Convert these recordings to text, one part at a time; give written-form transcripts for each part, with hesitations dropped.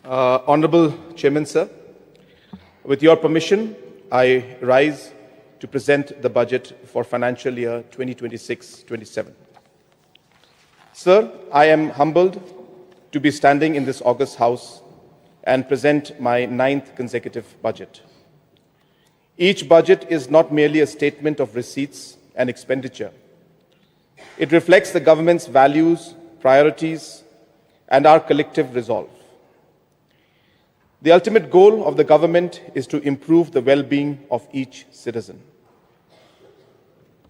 Honorable Chairman, sir, with your permission, I rise to present the budget for financial year 2026-27. Sir, I am humbled to be standing in this august house and present my 9th consecutive budget. Each budget is not merely a statement of receipts and expenditure. It reflects the government's values, priorities, and our collective resolve. The ultimate goal of the government is to improve the well-being of each citizen,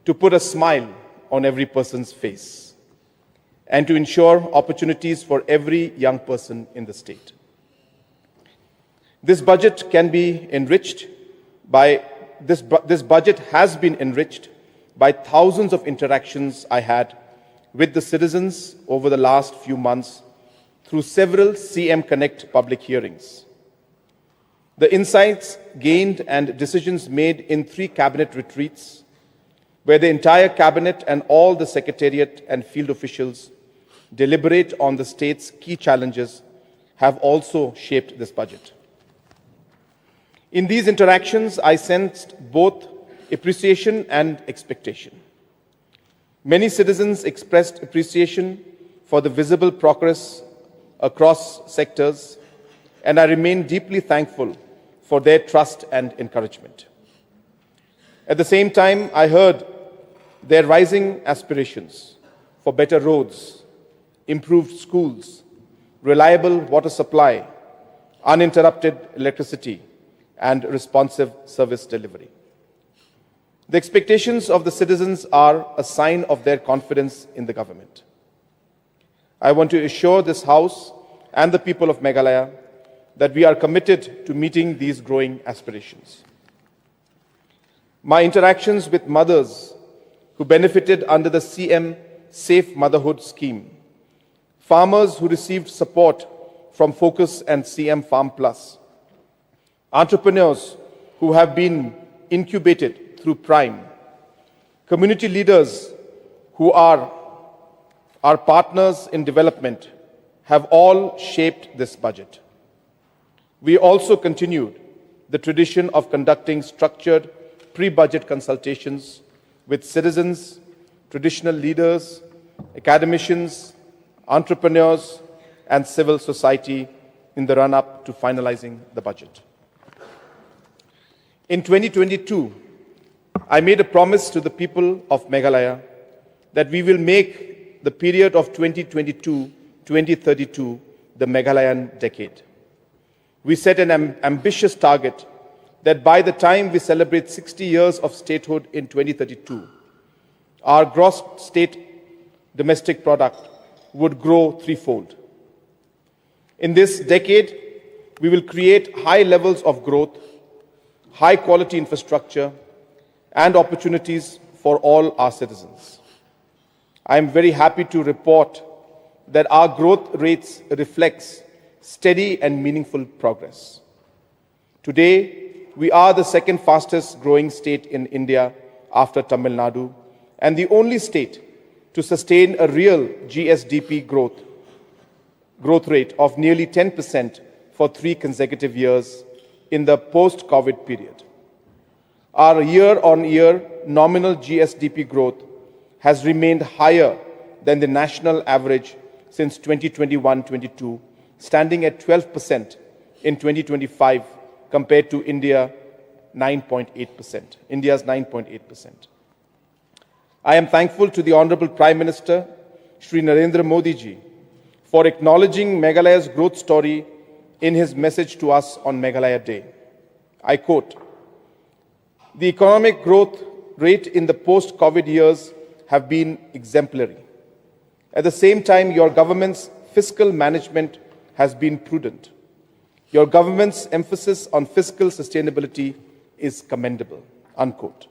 to put a smile on every person's face, and to ensure opportunities for every young person in the state. This budget can be enriched by this budget has been enriched by thousands of interactions I had with the citizens over the last few months through several CM Connect public hearings. The insights gained and decisions made in 3 cabinet retreats, where the entire cabinet and all the secretariat and field officials deliberate on the state's key challenges, have also shaped this budget. In these interactions, I sensed both appreciation and expectation. Many citizens expressed appreciation for the visible progress across sectors, and I remain deeply thankful for their trust and encouragement. At the same time, I heard their rising aspirations for better roads, improved schools, reliable water supply, uninterrupted electricity, and responsive service delivery. The expectations of the citizens are a sign of their confidence in the government. I want to assure this House and the people of Meghalaya that we are committed to meeting these growing aspirations. My interactions with mothers who benefited under the CM Safe Motherhood scheme, farmers who received support from Focus and CM Farm Plus, entrepreneurs who have been incubated through Prime, community leaders who are our partners in development, have all shaped this budget. We also continued the tradition of conducting structured pre-budget consultations with citizens, traditional leaders, academicians, entrepreneurs, and civil society in the run-up to finalizing the budget. In 2022, I made a promise to the people of Meghalaya that we will make the period of 2022-2032 the Meghalayan decade. We set an ambitious target that by the time we celebrate 60 years of statehood in 2032, our gross state domestic product would grow threefold. In this decade, we will create high levels of growth, high quality infrastructure, and opportunities for all our citizens. I am very happy to report that our growth rates reflects steady and meaningful progress. Today, we are the second fastest growing state in India after Tamil Nadu, and the only state to sustain a real GSDP growth rate of nearly 10% for 3 consecutive years in the post-COVID period. Our year-on-year nominal GSDP growth has remained higher than the national average since 2021-22, standing at 12% in 2025 compared to India's 9.8%. I am thankful to the Honorable Prime Minister, Shri Narendra Modi ji, for acknowledging Meghalaya's growth story in his message to us on Meghalaya Day. I quote, "The economic growth rate in the post-COVID years have been exemplary. At the same time, your government's fiscal management has been prudent. Your government's emphasis on fiscal sustainability is commendable." Unquote.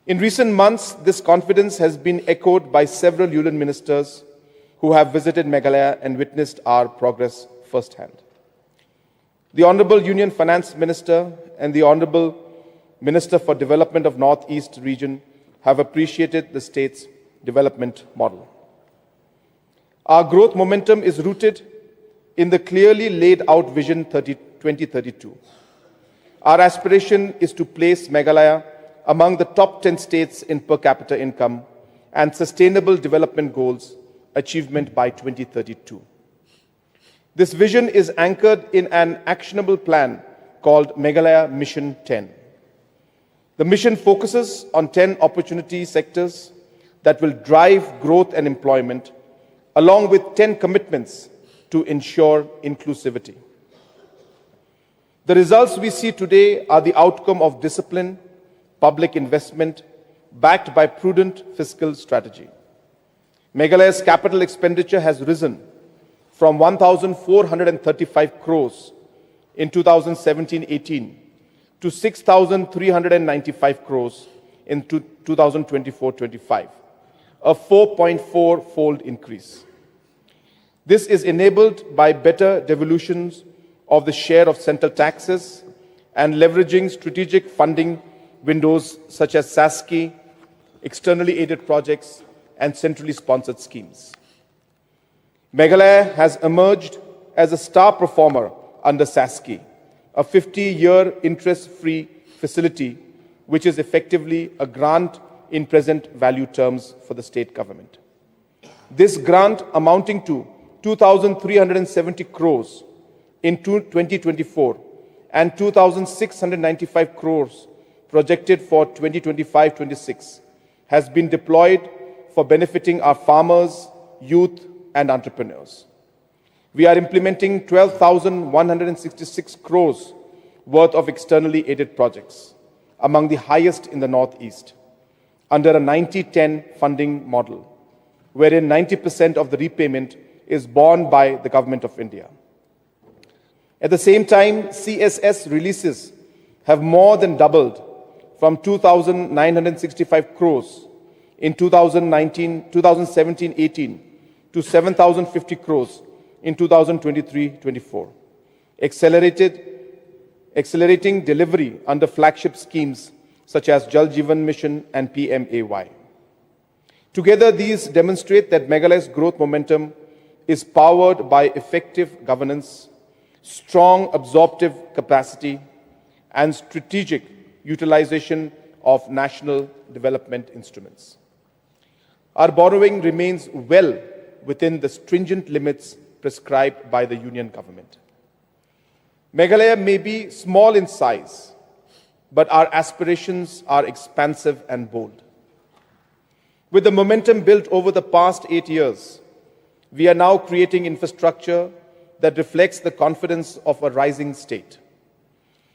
In recent months, this confidence has been echoed by several union ministers who have visited Meghalaya and witnessed our progress firsthand. The Honorable Union Finance Minister and the Honorable Minister for Development of North-East region have appreciated the state's development model. Our growth momentum is rooted in the clearly laid out Vision 2032. Our aspiration is to place Meghalaya among the top 10 states in per capita income and sustainable development goals achievement by 2032. This vision is anchored in an actionable plan called Meghalaya Mission 10. The mission focuses on 10 opportunity sectors that will drive growth and employment, along with 10 commitments to ensure inclusivity. The results we see today are the outcome of discipline, public investment, backed by prudent fiscal strategy. Meghalaya's capital expenditure has risen from 1,435 crores in 2017-18 to 6,395 crores in 2024-25, a 4.4-fold increase. This is enabled by better devolutions of the share of central taxes and leveraging strategic funding windows such as SASCI, externally aided projects, and centrally sponsored schemes. Meghalaya has emerged as a star performer under SASCI, a 50-year interest-free facility which is effectively a grant in present value terms for the state government. This grant, amounting to 2,370 crores in 2024 and 2,695 crores projected for 2025-26, has been deployed for benefiting our farmers, youth, and entrepreneurs. We are implementing 12,166 crores worth of externally aided projects, among the highest in the Northeast, under a 90-10 funding model, wherein 90% of the repayment is borne by the Government of India. At the same time, CSS releases have more than doubled from 2,965 crores in 2017-18 to 7,050 crores in 2023-24, accelerating delivery under flagship schemes such as Jal Jeevan Mission and PMAY. Together, these demonstrate that Meghalaya's growth momentum is powered by effective governance, strong absorptive capacity, and strategic utilization of national development instruments. Our borrowing remains well within the stringent limits prescribed by the Union government. Meghalaya may be small in size, but our aspirations are expansive and bold. With the momentum built over the past 8 years, we are now creating infrastructure that reflects the confidence of a rising state.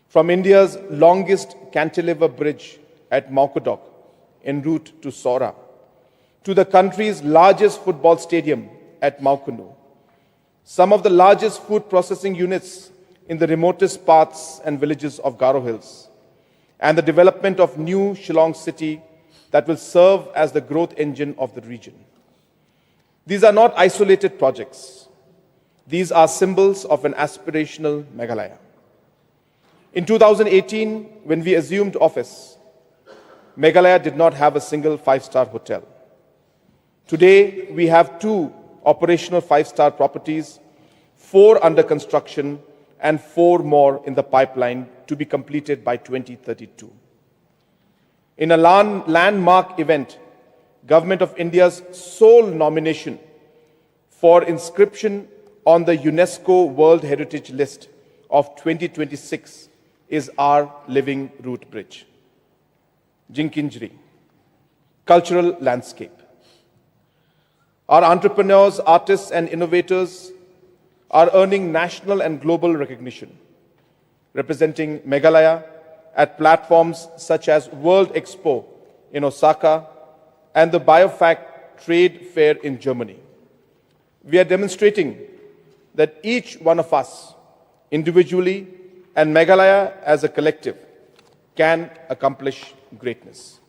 From India's longest cantilever bridge at Mangtyngka en route to Sora, to the country's largest football stadium at Maukunu, some of the largest food processing units in the remotest parts and villages of Garo Hills, and the development of new Shillong city that will serve as the growth engine of the region. These are not isolated projects. These are symbols of an aspirational Meghalaya. In 2018, when we assumed office, Meghalaya did not have a single five-star hotel. Today, we have 2 operational five-star properties, 4 under construction, and 4 more in the pipeline to be completed by 2032. In a landmark event, Government of India's sole nomination for inscription on the UNESCO World Heritage List of 2026 is our living root bridge. Jinkinjri, cultural landscape. Our entrepreneurs, artists, and innovators are earning national and global recognition, representing Meghalaya at platforms such as World Expo in Osaka and the Biofact Trade Fair in Germany. We are demonstrating that each one of us, individually and Meghalaya as a collective, can accomplish greatness.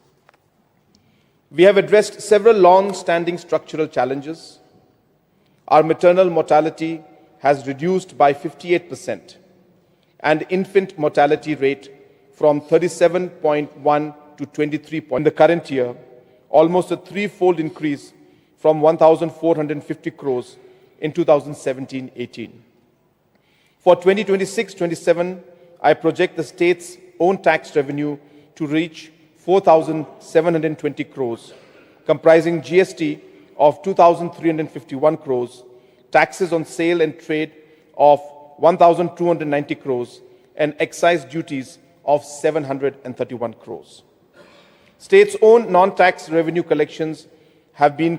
We have addressed several long-standing structural challenges. Our maternal mortality has reduced by 58% and infant mortality rate from 37.1 to 23 in the current year, almost a 3-fold increase from 1,450 crores in 2017-18. For 2026-27, I project the state's own tax revenue to reach 4,720 crores, comprising GST of 2,351 crores, taxes on sale and trade of 1,290 crores, and excise duties of 731 crores. State's own non-tax revenue collections have been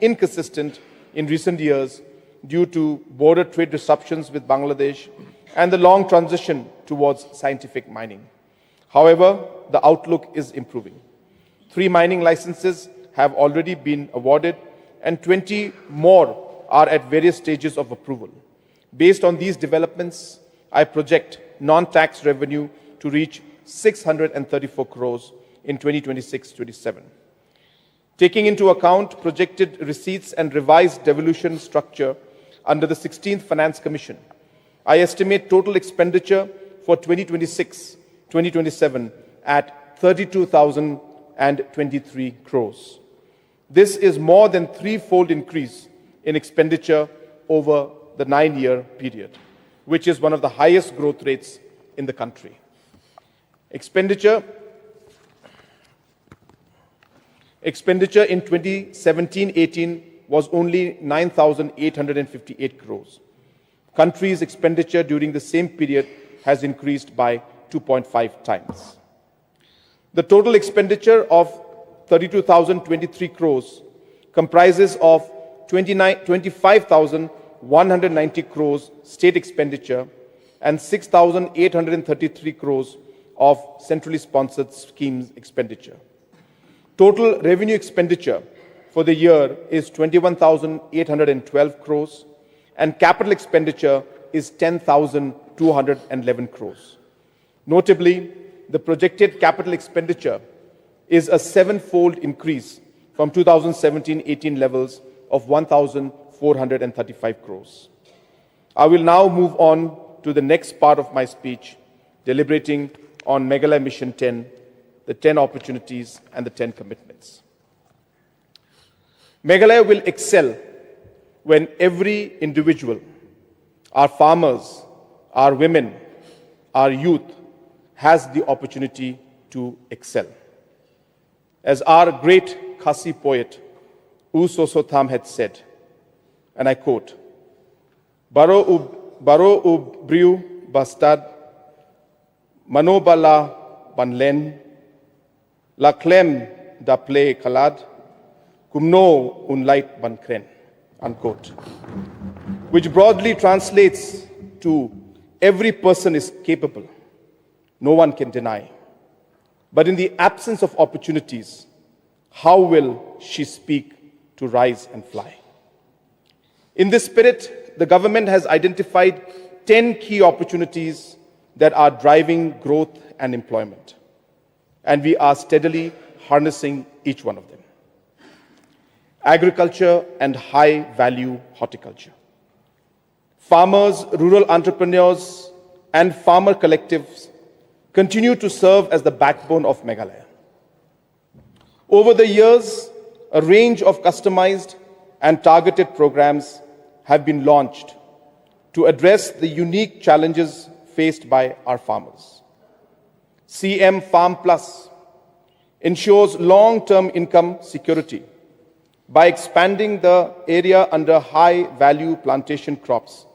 inconsistent in recent years due to border trade disruptions with Bangladesh and the long transition towards scientific mining. However, the outlook is improving. 3 mining licenses have already been awarded and 20 more are at various stages of approval. Based on these developments, I project non-tax revenue to reach 634 crores in 2026-27. Taking into account projected receipts and revised devolution structure under the 16th Finance Commission, I estimate total expenditure for 2026-2027 at 32,023 crores. This is more than 3-fold increase in expenditure over the 9-year period, which is one of the highest growth rates in the country. Expenditure in 2017-18 was only 9,858 crores. Country's expenditure during the same period has increased by 2.5 times. The total expenditure of 32,023 crores comprises of 25,190 crores state expenditure and 6,833 crores of centrally sponsored schemes expenditure. Total revenue expenditure for the year is 21,812 crores and capital expenditure is 10,211 crores. Notably, the projected capital expenditure is a 7-fold increase from 2017-18 levels of 1,435 crores. I will now move on to the next part of my speech, deliberating on Meghalaya Mission 10, the 10 opportunities and the 10 commitments. Meghalaya will excel when every individual, our farmers, our women, our youth, has the opportunity to excel. As our great Khasi poet, U Sosotham had said, and I quote, Baro ubriu bastad, manobala banlen, la clem da play kalad, kumno unlight bankren, unquote. Which broadly translates to every person is capable, no one can deny. But in the absence of opportunities, how will she speak to rise and fly? In this spirit, the government has identified 10 key opportunities that are driving growth and employment, and we are steadily harnessing each one of them. Agriculture and high-value horticulture. Farmers, rural entrepreneurs, and farmer collectives continue to serve as the backbone of Meghalaya. Over the years, a range of customized and targeted programs have been launched to address the unique challenges faced by our farmers. CM Farm Plus ensures long-term income security by expanding the area under high-value plantation crops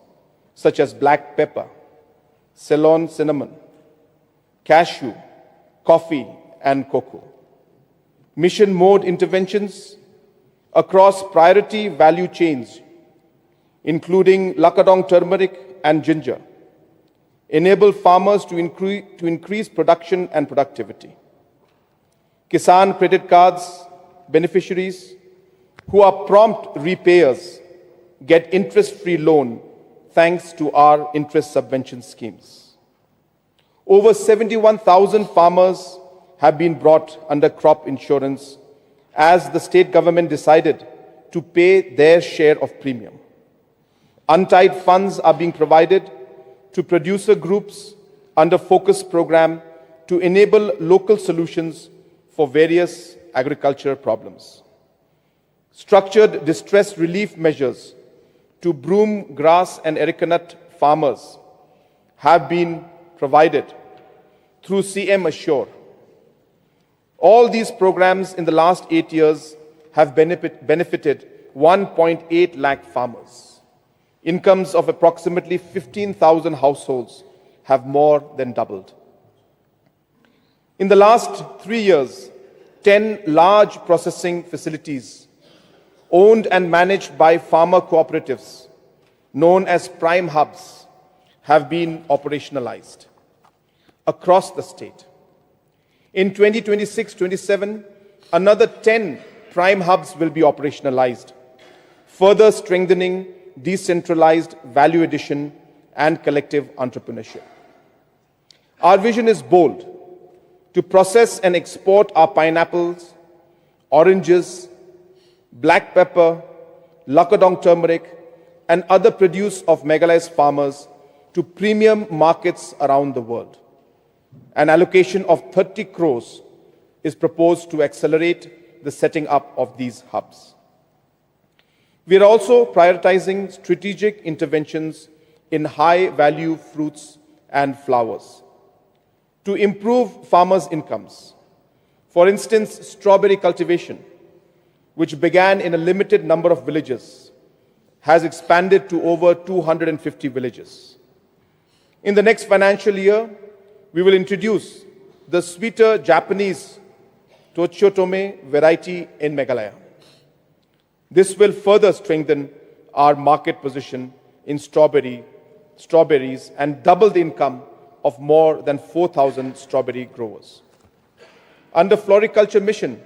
such as black pepper, Ceylon cinnamon, cashew, coffee, and cocoa. Mission mode interventions across priority value chains, including Lakadong turmeric and ginger, enable farmers to increase production and productivity. Kisan credit cards beneficiaries who are prompt repayers get interest-free loan thanks to our interest subvention schemes. Over 71,000 farmers have been brought under crop insurance as the state government decided to pay their share of premium. Untied funds are being provided to producer groups under focus program to enable local solutions for various agricultural problems. Structured distress relief measures to broom grass and areca nut farmers have been provided through CM Assure. All these programs in the last 8 years have benefited 1.8 lakh farmers. Incomes of approximately 15,000 households have more than doubled. In the last 3 years, 10 large processing facilities owned and managed by farmer cooperatives, known as prime hubs, have been operationalized across the state. In 2026-27, another 10 prime hubs will be operationalized, further strengthening decentralized value addition and collective entrepreneurship. Our vision is bold: to process and export our pineapples, oranges, black pepper, Lakadong turmeric, and other produce of Meghalaya's farmers to premium markets around the world. An allocation of 30 crores is proposed to accelerate the setting up of these hubs. We are also prioritizing strategic interventions in high-value fruits and flowers to improve farmers' incomes. For instance, strawberry cultivation, which began in a limited number of villages, has expanded to over 250 villages. In the next financial year, we will introduce the sweeter Japanese Tochotome variety in Meghalaya. This will further strengthen our market position in strawberries and double the income of more than 4,000 strawberry growers. Under Floriculture Mission,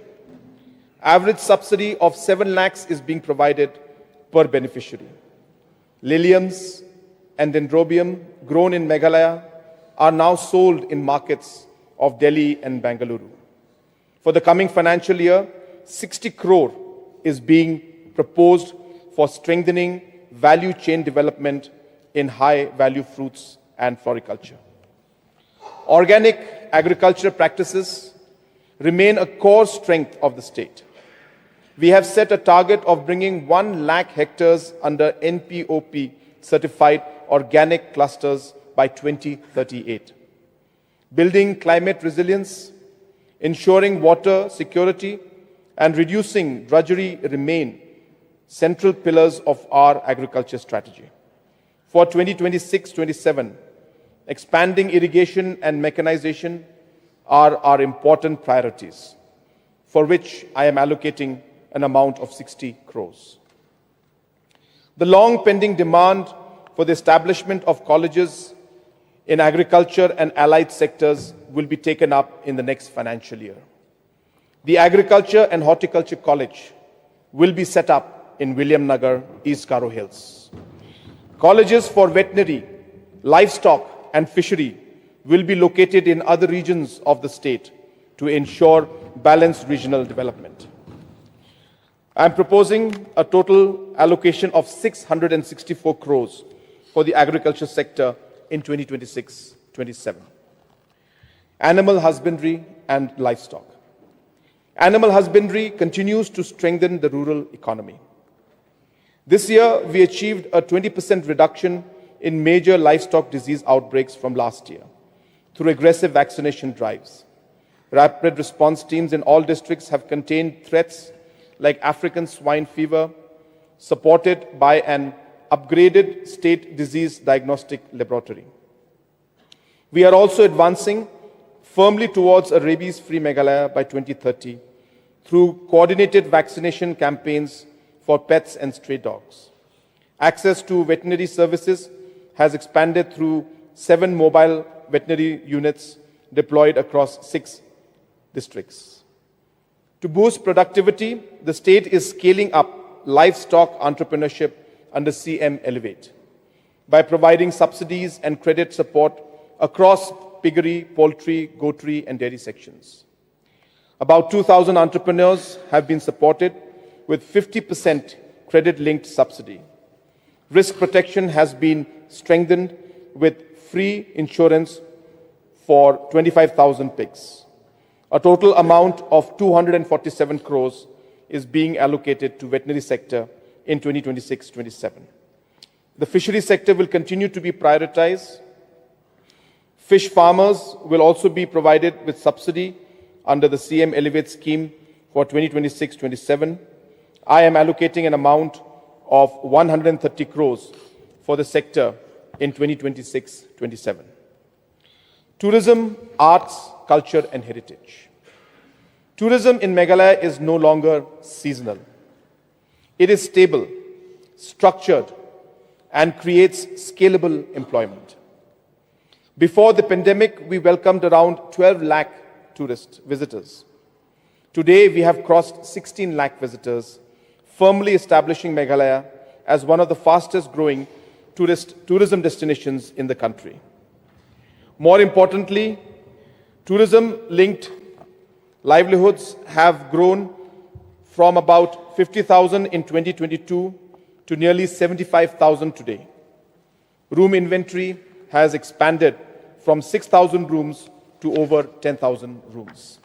average subsidy of 7 lakhs is being provided per beneficiary. Liliums and dendrobium grown in Meghalaya are now sold in markets of Delhi and Bengaluru. For the coming financial year, 60 crore is being proposed for strengthening value chain development in high-value fruits and floriculture. Organic agriculture practices remain a core strength of the state. We have set a target of bringing 1 lakh hectares under NPOP certified organic clusters by 2038. Building climate resilience, ensuring water security, and reducing drudgery remain central pillars of our agriculture strategy. For 2026-27, expanding irrigation and mechanization are our important priorities, for which I am allocating an amount of 60 crores. The long-pending demand for the establishment of colleges in agriculture and allied sectors will be taken up in the next financial year. The Agriculture and Horticulture College will be set up in William Nagar, East Garo Hills. Colleges for veterinary, livestock, and fishery will be located in other regions of the state to ensure balanced regional development. I am proposing a total allocation of 664 crores for the agriculture sector in 2026-27. Animal husbandry and livestock. Animal husbandry continues to strengthen the rural economy. This year, we achieved a 20% reduction in major livestock disease outbreaks from last year through aggressive vaccination drives. Rapid response teams in all districts have contained threats like African swine fever, supported by an upgraded state disease diagnostic laboratory. We are also advancing firmly towards a rabies-free Meghalaya by 2030 through coordinated vaccination campaigns for pets and stray dogs. Access to veterinary services has expanded through 7 mobile veterinary units deployed across 6 districts. To boost productivity, the state is scaling up livestock entrepreneurship under CM Elevate by providing subsidies and credit support across piggery, poultry, goatery, and dairy sections. About 2,000 entrepreneurs have been supported with 50% credit-linked subsidy. Risk protection has been strengthened with free insurance for 25,000 pigs. A total amount of 247 crores is being allocated to veterinary sector in 2026-27. The fishery sector will continue to be prioritized. Fish farmers will also be provided with subsidy under the CM Elevate scheme for 2026-27. I am allocating an amount of 130 crores for the sector in 2026-27. Tourism, arts, culture and heritage. Tourism in Meghalaya is no longer seasonal. It is stable, structured, and creates scalable employment. Before the pandemic, we welcomed around 12 lakh tourist visitors. Today, we have crossed 16 lakh visitors, firmly establishing Meghalaya as one of the fastest growing tourism destinations in the country. More importantly, tourism-linked livelihoods have grown from about 50,000 in 2022 to nearly 75,000 today. Room inventory has expanded from 6,000 rooms to over 10,000 rooms.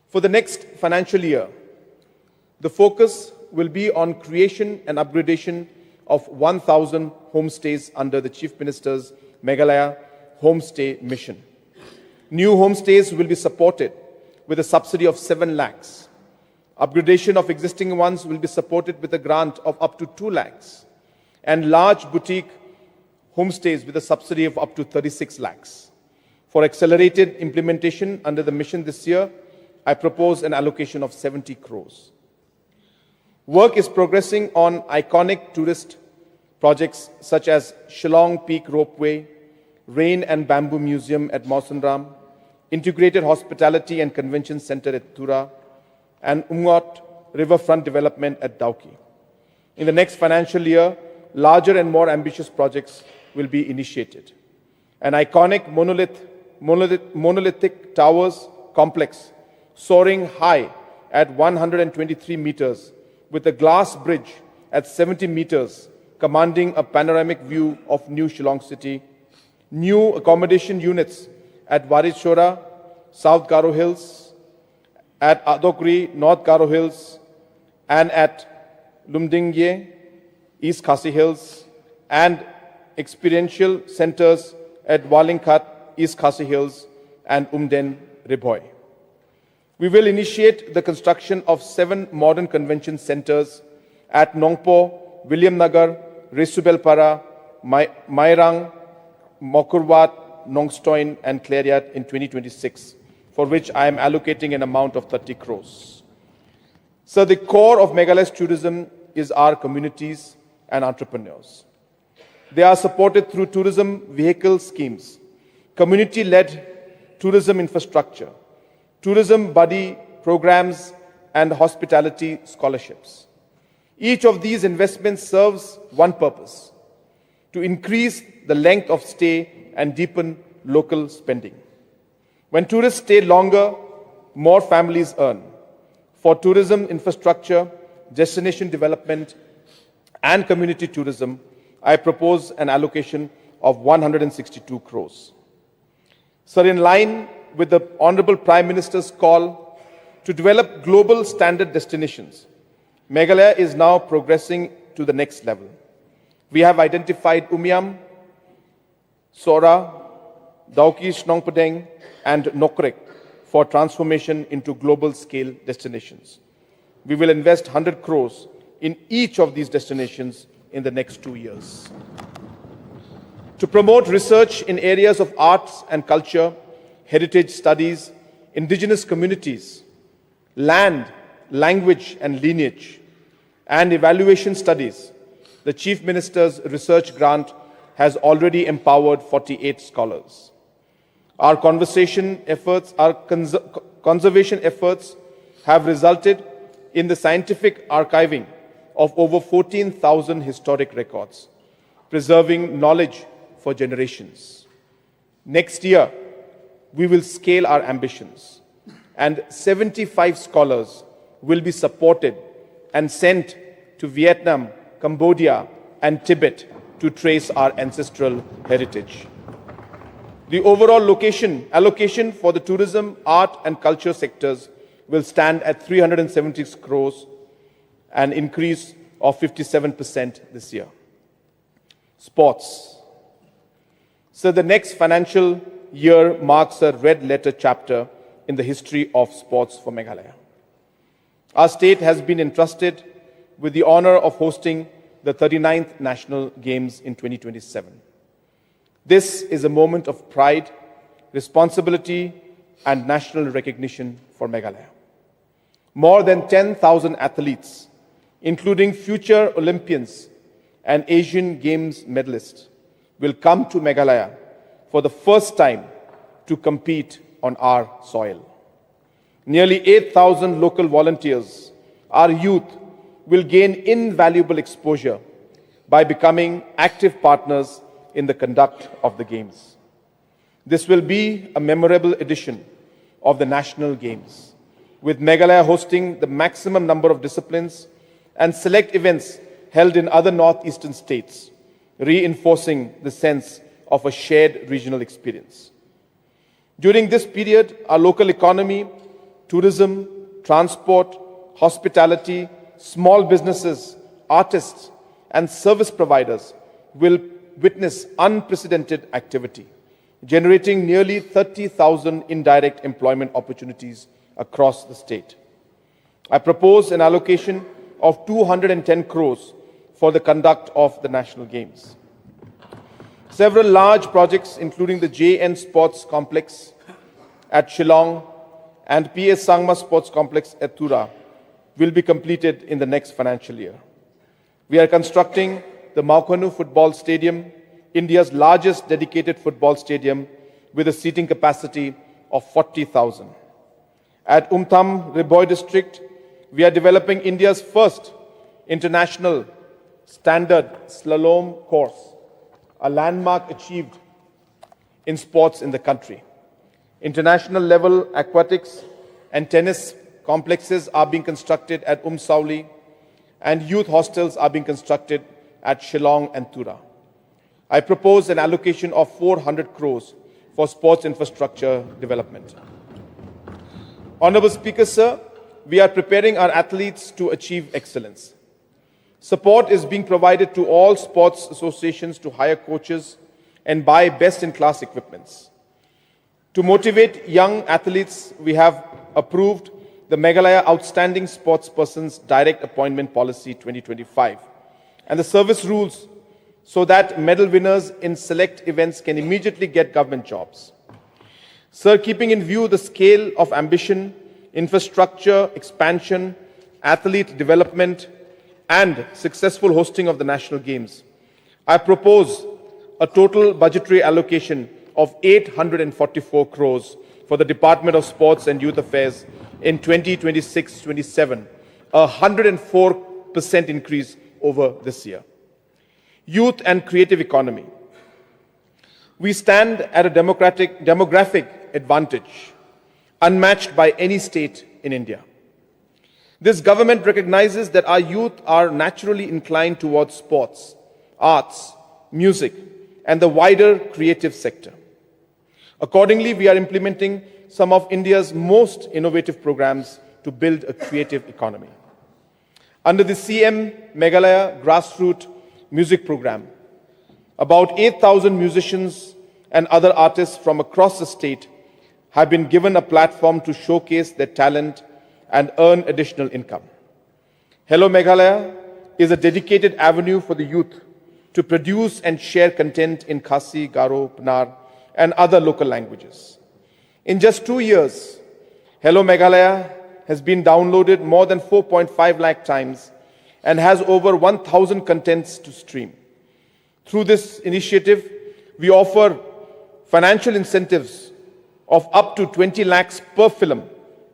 For the next financial year, the focus will be on creation and upgradation of 1,000 homestays under the Chief Minister's Meghalaya Homestay Mission. New homestays will be supported with a subsidy of 7 lakhs. Upgradation of existing ones will be supported with a grant of up to 2 lakhs. And large boutique homestays with a subsidy of up to 36 lakhs. For accelerated implementation under the mission this year, I propose an allocation of 70 crores. Work is progressing on iconic tourist projects such as Shillong Peak Ropeway, Rain and Bamboo Museum at Mausanram, Integrated Hospitality and Convention Center at Tura, and Umngot Riverfront Development at Dauki. In the next financial year, larger and more ambitious projects will be initiated. An iconic monolithic towers complex soaring high at 123 meters with a glass bridge at 70 meters commanding a panoramic view of New Shillong City, new accommodation units at Warishora, South Garo Hills, at Adokri, North Garo Hills, and at Lumdingye, East Khasi Hills, and experiential centers at Walingkhat, East Khasi Hills, and Umden, Ribhoy. We will initiate the construction of 7 modern convention centers at Nongpo, William Nagar, Resubelpara, Mairang, Mokurwat, Nongstoin, and Clariat in 2026, for which I am allocating an amount of 30 crores. So the core of Meghalaya's tourism is our communities and entrepreneurs. They are supported through tourism vehicle schemes, community-led tourism infrastructure, tourism buddy programs, and hospitality scholarships. Each of these investments serves one purpose: to increase the length of stay and deepen local spending. When tourists stay longer, more families earn. For tourism infrastructure, destination development, and community tourism, I propose an allocation of 162 crores. Sir, in line with the Honorable Prime Minister's call to develop global standard destinations, Meghalaya is now progressing to the next level. We have identified Umiam, Sora, Dauki Shnongpadeng, and Nokrek for transformation into global scale destinations. We will invest 100 crores in each of these destinations in the next 2 years. To promote research in areas of arts and culture, heritage studies, indigenous communities, land, language and lineage, and evaluation studies, the Chief Minister's research grant has already empowered 48 scholars. Our conservation efforts have resulted in the scientific archiving of over 14,000 historic records, preserving knowledge for generations. Next year, we will scale our ambitions, and 75 scholars will be supported and sent to Vietnam, Cambodia, and Tibet to trace our ancestral heritage. The overall allocation for the tourism, art, and culture sectors will stand at 376 crores, an increase of 57% this year. sports. So the next financial year marks a red-letter chapter in the history of sports for Meghalaya. Our state has been entrusted with the honor of hosting the 39th National Games in 2027. This is a moment of pride, responsibility, and national recognition for Meghalaya. More than 10,000 athletes, including future Olympians and Asian Games medalists, will come to Meghalaya for the first time to compete on our soil. Nearly 8,000 local volunteers, our youth, will gain invaluable exposure by becoming active partners in the conduct of the Games. This will be a memorable edition of the National Games, with Meghalaya hosting the maximum number of disciplines and select events held in other northeastern states, reinforcing the sense of a shared regional experience. During this period, our local economy, tourism, transport, hospitality, small businesses, artists, and service providers will witness unprecedented activity, generating nearly 30,000 indirect employment opportunities across the state. I propose an allocation of 210 crores for the conduct of the National Games. Several large projects, including the JN Sports Complex at Shillong and PS Sangma Sports Complex at Tura, will be completed in the next financial year. We are constructing the Mangtyngka Football Stadium, India's largest dedicated football stadium with a seating capacity of 40,000. At Umtham Riboy district, we are developing India's first international standard slalom course, a landmark achieved in sports in the country. International level aquatics and tennis complexes are being constructed at Sauli, and youth hostels are being constructed at Shillong and Tura. I propose an allocation of 400 crores for sports infrastructure development. Honorable Speaker, Sir, we are preparing our athletes to achieve excellence. Support is being provided to all sports associations to hire coaches and buy best-in-class equipments. To motivate young athletes, we have approved the Meghalaya Outstanding Sportspersons Direct Appointment Policy 2025 and the service rules so that medal winners in select events can immediately get government jobs. Sir, keeping in view the scale of ambition, infrastructure expansion, athlete development, and successful hosting of the National Games, I propose a total budgetary allocation of 844 crores for the Department of Sports and Youth Affairs in 2026-27, a 104% increase over this year. Youth and creative economy. We stand at a demographic advantage, unmatched by any state in India. This government recognizes that our youth are naturally inclined towards sports, arts, music, and the wider creative sector. Accordingly, we are implementing some of India's most innovative programs to build a creative economy. Under the CM Meghalaya Grassroots Music Program, about 8,000 musicians and other artists from across the state have been given a platform to showcase their talent and earn additional income. Hello Meghalaya is a dedicated avenue for the youth to produce and share content in Khasi, Garo, Pnar, and other local languages. In just 2 years, Hello Meghalaya has been downloaded more than 4.5 lakh times and has over 1,000 contents to stream. Through this initiative, we offer financial incentives of up to 20 lakhs per film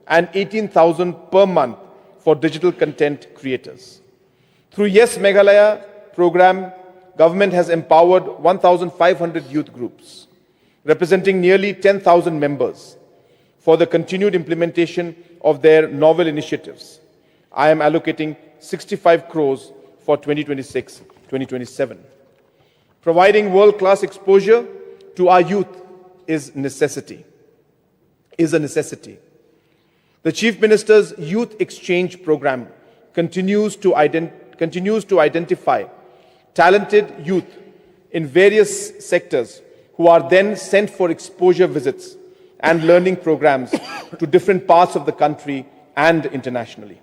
and 18,000 per month for digital content creators. Through Yes Meghalaya program, government has empowered 1,500 youth groups, representing nearly 10,000 members, for the continued implementation of their novel initiatives. I am allocating 65 crores for 2026-2027. Providing world-class exposure to our youth is a necessity. The Chief Minister's Youth Exchange Program continues to identify talented youth in various sectors who are then sent for exposure visits and learning programs to different parts of the country and internationally.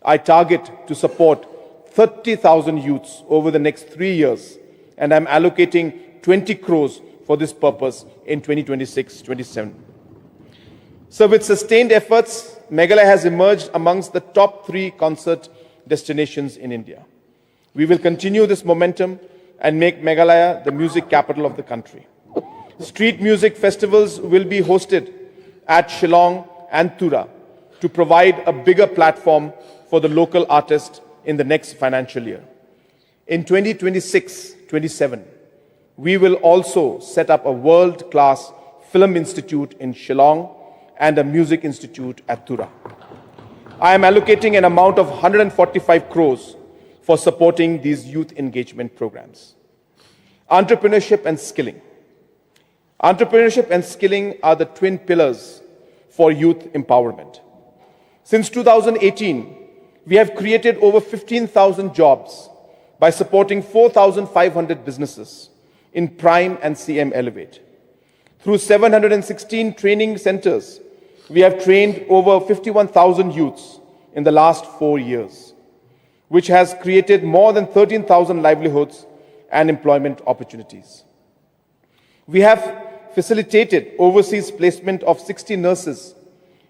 I target to support 30,000 youths over the next 3 years, and I'm allocating 20 crores for this purpose in 2026-27. So with sustained efforts, Meghalaya has emerged amongst the top 3 concert destinations in India. We will continue this momentum and make Meghalaya the music capital of the country. Street music festivals will be hosted at Shillong and Tura to provide a bigger platform for the local artists in the next financial year. In 2026-27, we will also set up a world-class film institute in Shillong and a music institute at Tura. I am allocating an amount of 145 crores for supporting these youth engagement programs. Entrepreneurship and skilling. Entrepreneurship and skilling are the twin pillars for youth empowerment. Since 2018, we have created over 15,000 jobs by supporting 4,500 businesses in Prime and CM Elevate. Through 716 training centers, we have trained over 51,000 youths in the last 4 years, which has created more than 13,000 livelihoods and employment opportunities. We have facilitated overseas placement of 60 nurses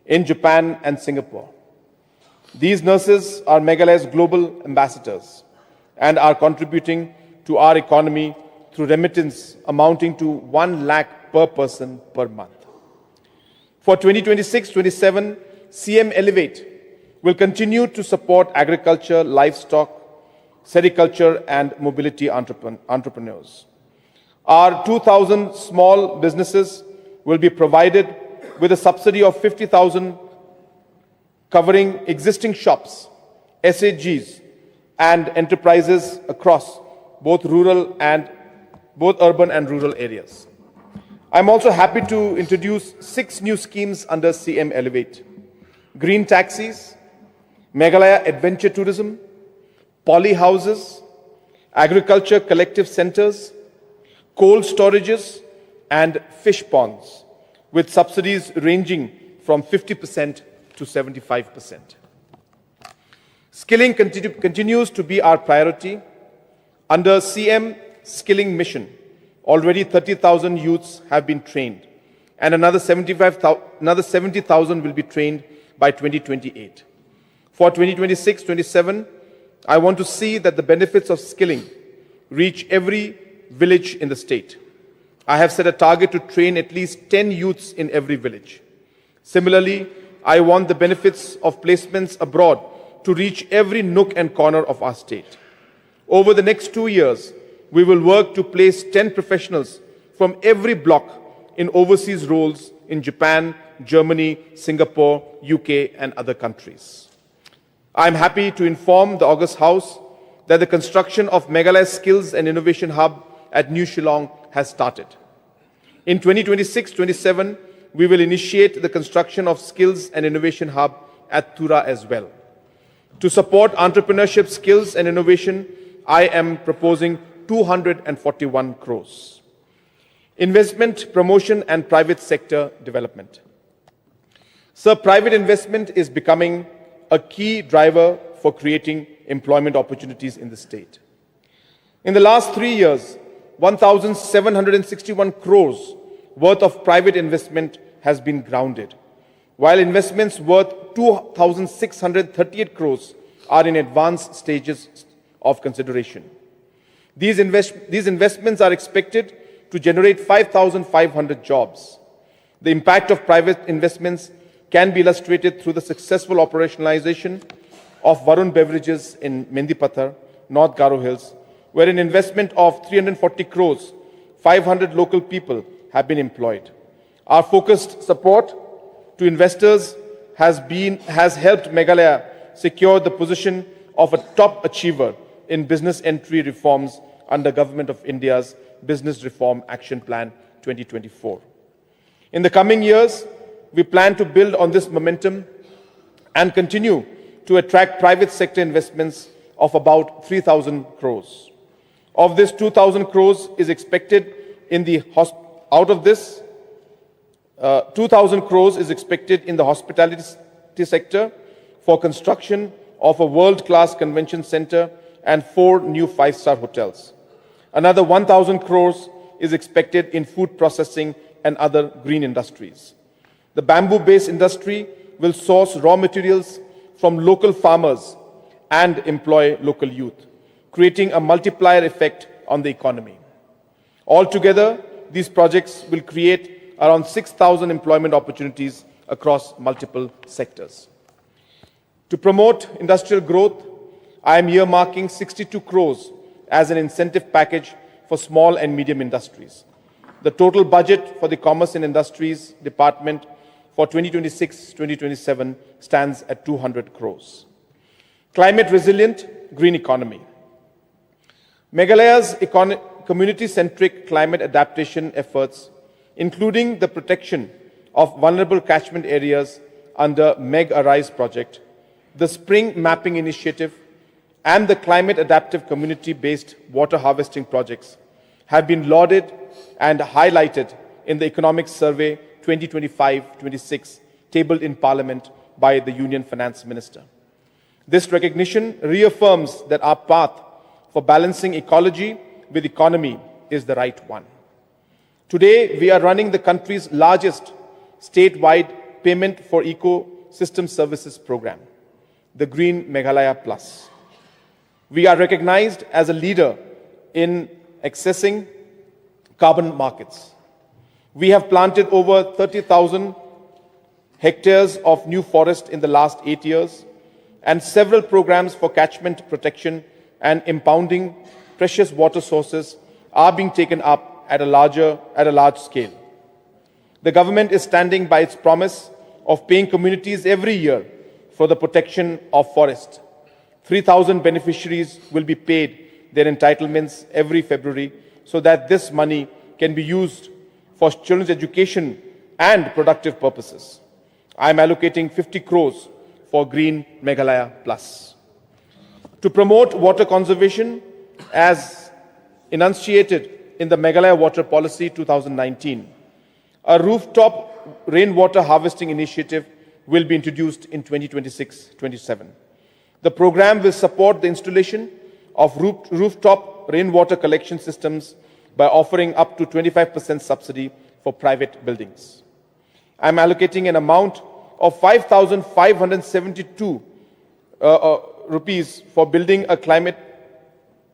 in Japan and Singapore. These nurses are Meghalaya's global ambassadors and are contributing to our economy through remittance amounting to 1 lakh per person per month. For 2026-27, CM Elevate will continue to support agriculture, livestock, sericulture and mobility entrepreneurs. Our 2,000 small businesses will be provided with a subsidy of 50,000 covering existing shops, SAGs and enterprises across both urban and rural areas. I'm also happy to introduce 6 new schemes under CM Elevate: green taxis, Meghalaya Adventure Tourism, poly houses, agriculture collective centers, cold storages and fish ponds, with subsidies ranging from 50% to 75%. Skilling continues to be our priority. Under CM Skilling Mission, already 30,000 youths have been trained, and another 70,000 will be trained by 2028. For 2026-27, I want to see that the benefits of skilling reach every village in the state. I have set a target to train at least 10 youths in every village. Similarly, I want the benefits of placements abroad to reach every nook and corner of our state. Over the next 2 years, we will work to place 10 professionals from every block in overseas roles in Japan, Germany, Singapore, UK and other countries. I am happy to inform the August House that the construction of Meghalaya Skills and Innovation Hub at New Shillong has started. In 2026-27, we will initiate the construction of Skills and Innovation Hub at Tura as well. To support entrepreneurship, skills and innovation, I am proposing 241 crores. Investment, promotion and private sector development. Sir, private investment is becoming a key driver for creating employment opportunities in the state. In the last 3 years, 1,761 crores worth of private investment has been grounded, while investments worth 2,638 crores are in advanced stages of consideration. These investments are expected to generate 5,500 jobs. The impact of private investments can be illustrated through the successful operationalization of Varun Beverages in Mendipathar, North Garo Hills, where an investment of 340 crores, 500 local people have been employed. Our focused support to investors has helped Meghalaya secure the position of a top achiever in business entry reforms under Government of India's Business Reform Action Plan 2024. In the coming years, we plan to build on this momentum and continue to attract private sector investments of about 3,000 crores. Of this, 2,000 crores is expected in the 2,000 crores is expected in the hospitality sector for construction of a world-class convention center and 4 new 5-star hotels. Another 1,000 crores is expected in food processing and other green industries. The bamboo-based industry will source raw materials from local farmers and employ local youth, creating a multiplier effect on the economy. Altogether, these projects will create around 6,000 employment opportunities across multiple sectors. To promote industrial growth, I am earmarking 62 crores as an incentive package for small and medium industries. The total budget for the Commerce and Industries Department for 2026-2027 stands at 200 crores. Climate resilient green economy. Meghalaya's community-centric climate adaptation efforts, including the protection of vulnerable catchment areas under Meg Arise project, the Spring Mapping Initiative, and the climate adaptive community-based water harvesting projects have been lauded and highlighted in the Economic Survey 2025-26 tabled in Parliament by the Union Finance Minister. This recognition reaffirms that our path for balancing ecology with economy is the right one. Today, we are running the country's largest statewide payment for ecosystem services program, the Green Meghalaya Plus. We are recognized as a leader in accessing carbon markets. We have planted over 30,000 hectares of new forest in the last 8 years, and several programs for catchment protection and impounding precious water sources are being taken up at a large scale. The government is standing by its promise of paying communities every year for the protection of forest. 3,000 beneficiaries will be paid their entitlements every February so that this money can be used for children's education and productive purposes. I am allocating 50 crores for Green Meghalaya Plus. To promote water conservation as enunciated in the Meghalaya Water Policy 2019, a rooftop rainwater harvesting initiative will be introduced in 2026-27. The program will support the installation of rooftop rainwater collection systems by offering up to 25% subsidy for private buildings. I am allocating an amount of 5,572 rupees for building a climate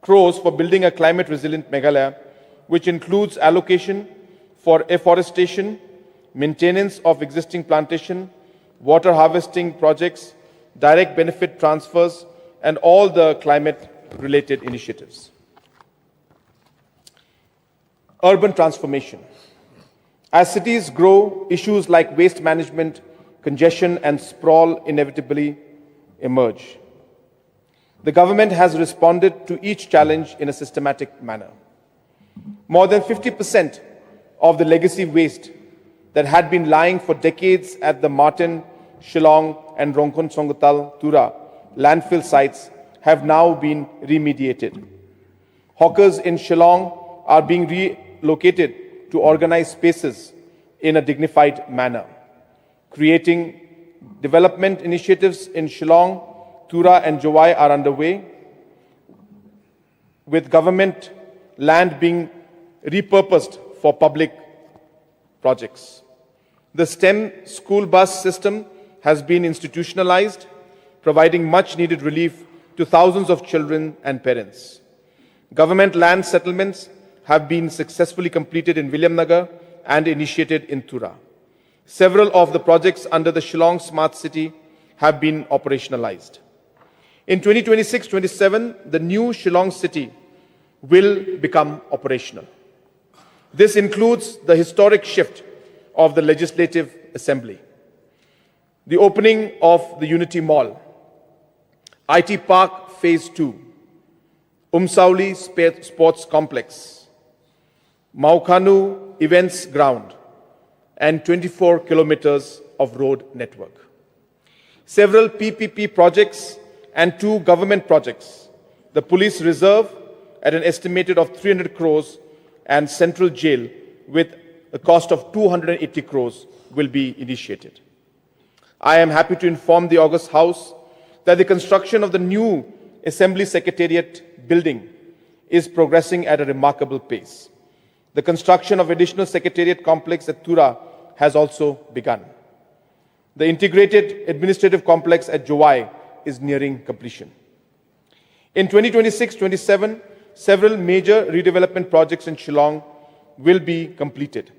resilient Meghalaya, which includes allocation for afforestation, maintenance of existing plantation, water harvesting projects, direct benefit transfers, and all the climate-related initiatives. Urban transformation. As cities grow, issues like waste management, congestion, and sprawl inevitably emerge. The government has responded to each challenge in a systematic manner. More than 50% of the legacy waste that had been lying for decades at the Martin, Shillong, and Rongkhon Tura landfill sites have now been remediated. Hawkers in Shillong are being relocated to organize spaces in a dignified manner. Creating development initiatives in Shillong, Tura, and Jowai are underway, with government land being repurposed for public projects. The STEM school bus system has been institutionalized, providing much needed relief to thousands of children and parents. Government land settlements have been successfully completed in Williamnagar and initiated in Tura. Several of the projects under the Shillong Smart City have been operationalized. In 2026-27, the new Shillong City will become operational. This includes the historic shift of the Legislative Assembly, the opening of the Unity Mall, IT Park Phase 2, Umsauli Sports Complex, Maukhanu Events Ground, and 24 kilometers of road network. Several PPP projects and 2 government projects, the Police Reserve at an estimated of 300 crores and central jail with a cost of 280 crores will be initiated. I am happy to inform the August House that the construction of the new Assembly Secretariat building is progressing at a remarkable pace. The construction of additional Secretariat complex at Tura has also begun. The integrated administrative complex at Jowai is nearing completion. In 2026-27, several major redevelopment projects in Shillong will be completed,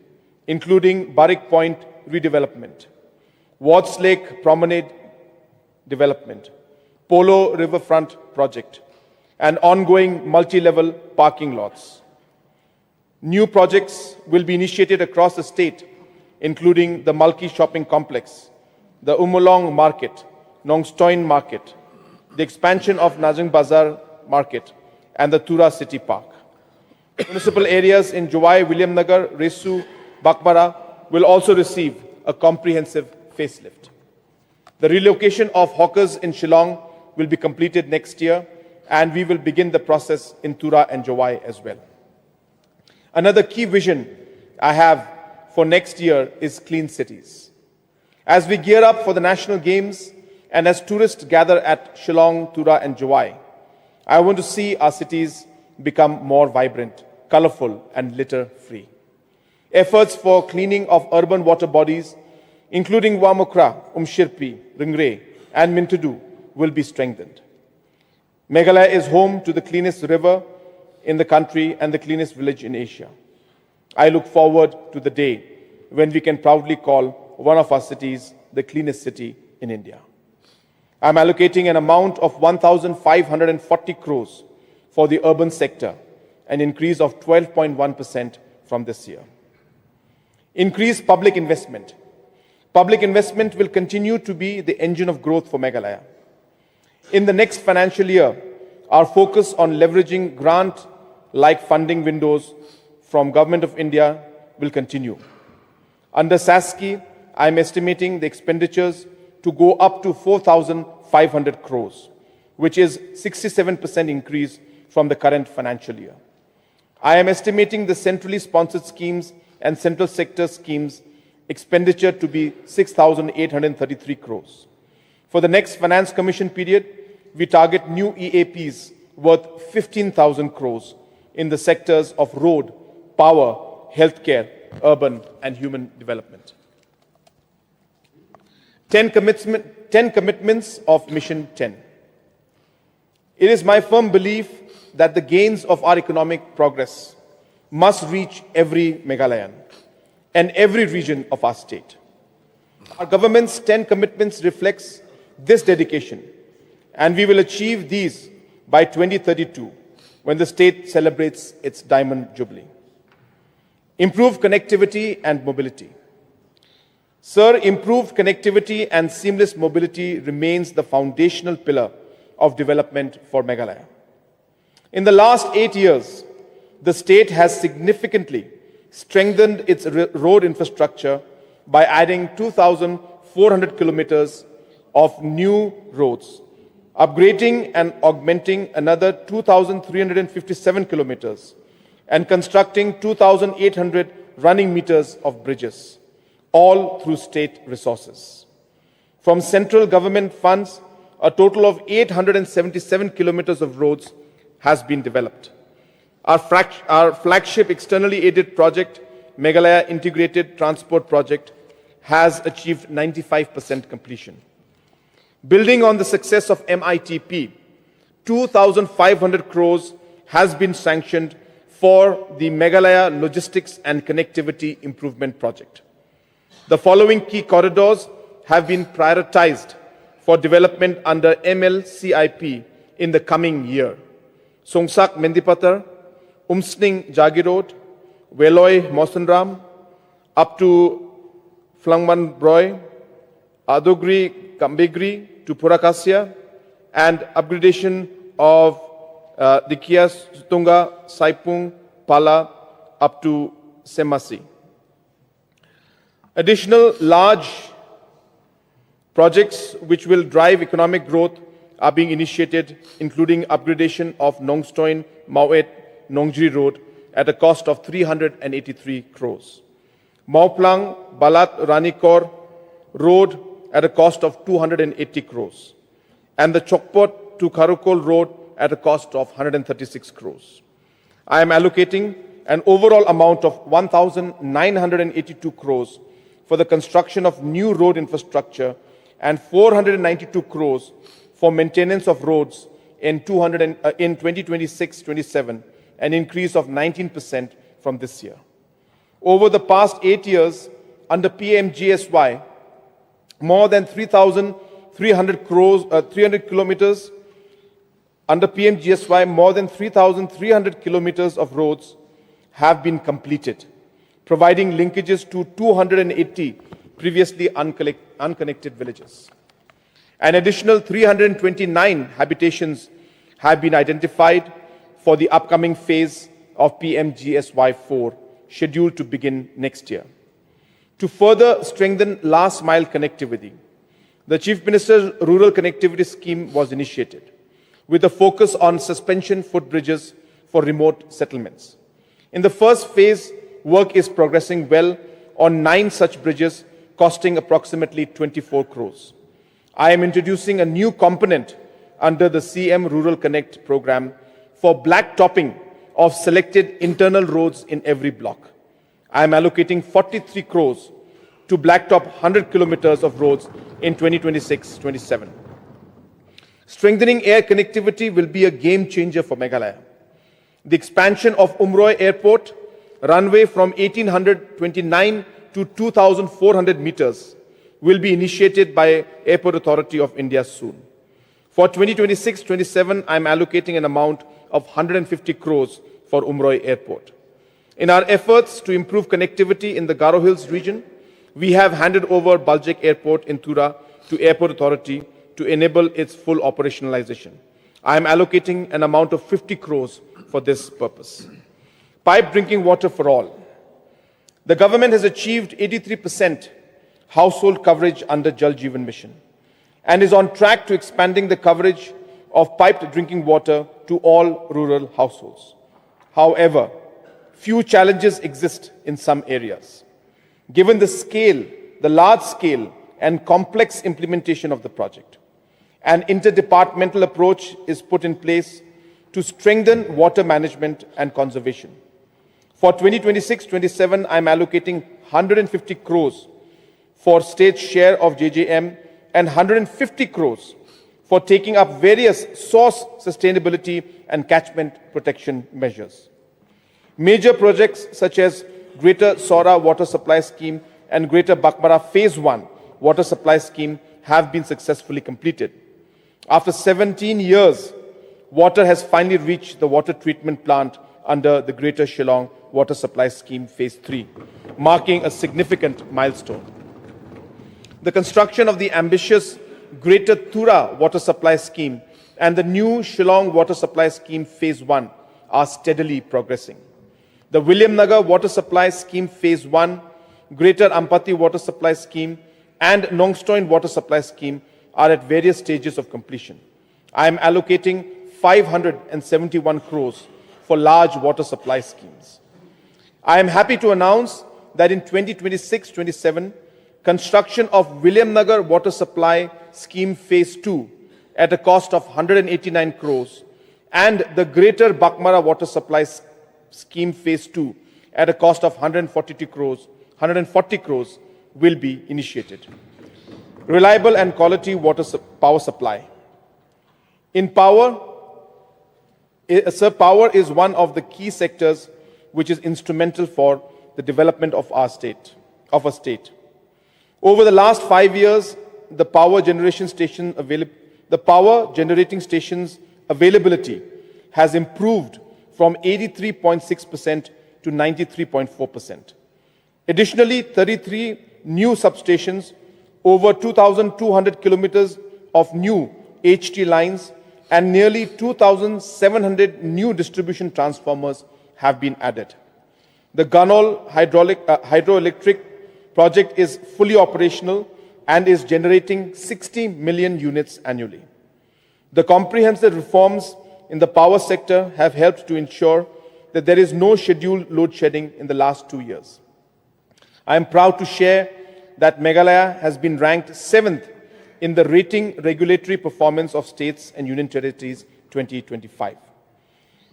including Barrick Point redevelopment, Wards Lake Promenade development, Polo Riverfront project, and ongoing multi-level parking lots. New projects will be initiated across the state, including the Mulki Shopping Complex, the Umolong Market, Nongstoin Market, the expansion of Najang Bazar Market, and the Tura City Park. Municipal areas in Jowai, Williamnagar, Resu, Bakmara will also receive a comprehensive facelift. The relocation of hawkers in Shillong will be completed next year, and we will begin the process in Tura and Jowai as well. Another key vision I have for next year is clean cities. As we gear up for the National Games and as tourists gather at Shillong, Tura and Jowai, I want to see our cities become more vibrant, colorful and litter-free. Efforts for cleaning of urban water bodies, including Wamukra, Umshirpi, Ringre and Myntri, will be strengthened. Meghalaya is home to the cleanest river in the country and the cleanest village in Asia. I look forward to the day when we can proudly call one of our cities the cleanest city in India. I am allocating an amount of 1,540 crores for the urban sector, an increase of 12.1% from this year. Increased public investment. Public investment will continue to be the engine of growth for Meghalaya. In the next financial year, our focus on leveraging grant-like funding windows from Government of India will continue. Under SASCI, I am estimating the expenditures to go up to 4,500 crores, which is 67% increase from the current financial year. I am estimating the centrally sponsored schemes and central sector schemes expenditure to be 6,833 crores. For the next Finance Commission period, we target new EAPs worth 15,000 crores in the sectors of road, power, healthcare, urban and human development. 10 commitments of Mission 10. It is my firm belief that the gains of our economic progress must reach every Meghalayan and every region of our state. Our government's 10 commitments reflects this dedication, and we will achieve these by 2032, when the state celebrates its Diamond Jubilee. Improve connectivity and mobility. Sir, improved connectivity and seamless mobility remains the foundational pillar of development for Meghalaya. In the last 8 years, the state has significantly strengthened its road infrastructure by adding 2,400 kilometers of new roads, upgrading and augmenting another 2,357 kilometers, and constructing 2,800 running meters of bridges, all through state resources. From central government funds, a total of 877 kilometers of roads has been developed. Our flagship externally aided project, Meghalaya Integrated Transport Project, has achieved 95% completion. Building on the success of MITP, 2,500 crores has been sanctioned for the Meghalaya Logistics and Connectivity Improvement Project. The following key corridors have been prioritized for development under MLCIP in the coming year. Songsak Mendipatar, Umsning Jagi Road, Veloy Mosanram, up to Flangman Broy, Adugri Kambigri to Purakasia, and upgradation of the Kias Tunga, Saipung, Pala up to Semasi. Additional large projects which will drive economic growth are being initiated, including upgradation of Nongstoin Mauet Nongjiri Road at a cost of 383 crores. Mauplang Balat Ranikor Road at a cost of 280 crores. And the Chokpot to Kharokol Road at a cost of 136 crores. I am allocating an overall amount of 1,982 crores for the construction of new road infrastructure and 492 crores for maintenance of roads in 2026-27, an increase of 19% from this year. Over the past 8 years, under PMGSY, more than 3,300 kilometers. Under PMGSY, more than 3,300 kilometers of roads have been completed, providing linkages to 280 previously unconnected villages. An additional 329 habitations have been identified for the upcoming phase of PMGSY 4, scheduled to begin next year. To further strengthen last mile connectivity, the Chief Minister's Rural Connectivity Scheme was initiated, with a focus on suspension footbridges for remote settlements. In the first phase, work is progressing well on 9 such bridges, costing approximately 24 crores. I am introducing a new component under the CM Rural Connect program for blacktopping of selected internal roads in every block. I am allocating 43 crores to blacktop 100 kilometers of roads in 2026-27. Strengthening air connectivity will be a game changer for Meghalaya. The expansion of Umroi Airport runway from 1829 to 2400 meters will be initiated by Airport Authority of India soon. For 2026-27, I am allocating an amount of 150 crores for Umroi Airport. In our efforts to improve connectivity in the Garo Hills region, we have handed over Baljek Airport in Tura to Airport Authority to enable its full operationalization. I am allocating an amount of 50 crores for this purpose. Pipe drinking water for all. The government has achieved 83% household coverage under Jal Jeevan Mission and is on track to expanding the coverage of piped drinking water to all rural households. However, few challenges exist in some areas. Given the large scale and complex implementation of the project, an interdepartmental approach is put in place to strengthen water management and conservation. For 2026-27, I am allocating 150 crores for state share of JJM and 150 crores for taking up various source sustainability and catchment protection measures. Major projects such as Greater Sora Water Supply Scheme and Greater Bakmara Phase 1 Water Supply Scheme have been successfully completed. After 17 years, water has finally reached the water treatment plant under the Greater Shillong Water Supply Scheme Phase 3, marking a significant milestone. The construction of the ambitious Greater Tura Water Supply Scheme and the new Shillong Water Supply Scheme Phase 1 are steadily progressing. The William Nagar Water Supply Scheme Phase 1, Greater Ampati Water Supply Scheme and Nongstoin Water Supply Scheme are at various stages of completion. I am allocating 571 crores for large water supply schemes. I am happy to announce that in 2026-27, construction of William Nagar Water Supply Scheme Phase 2 at a cost of 189 crores and the Greater Bakmara Water Supply Scheme Phase 2 at a cost of 140 crores will be initiated. Reliable and quality power supply. In power, power is one of the key sectors which is instrumental for the development of our state. Over the last 5 years, the power generating stations availability has improved from 83.6% to 93.4%. Additionally, 33 new substations, over 2,200 kilometers of new HT lines, and nearly 2,700 new distribution transformers have been added. The Ganol hydroelectric project is fully operational and is generating 60 million units annually. The comprehensive reforms in the power sector have helped to ensure that there is no scheduled load shedding in the last 2 years. I am proud to share that Meghalaya has been ranked 7th in the Rating Regulatory Performance of States and Union Territories 2025.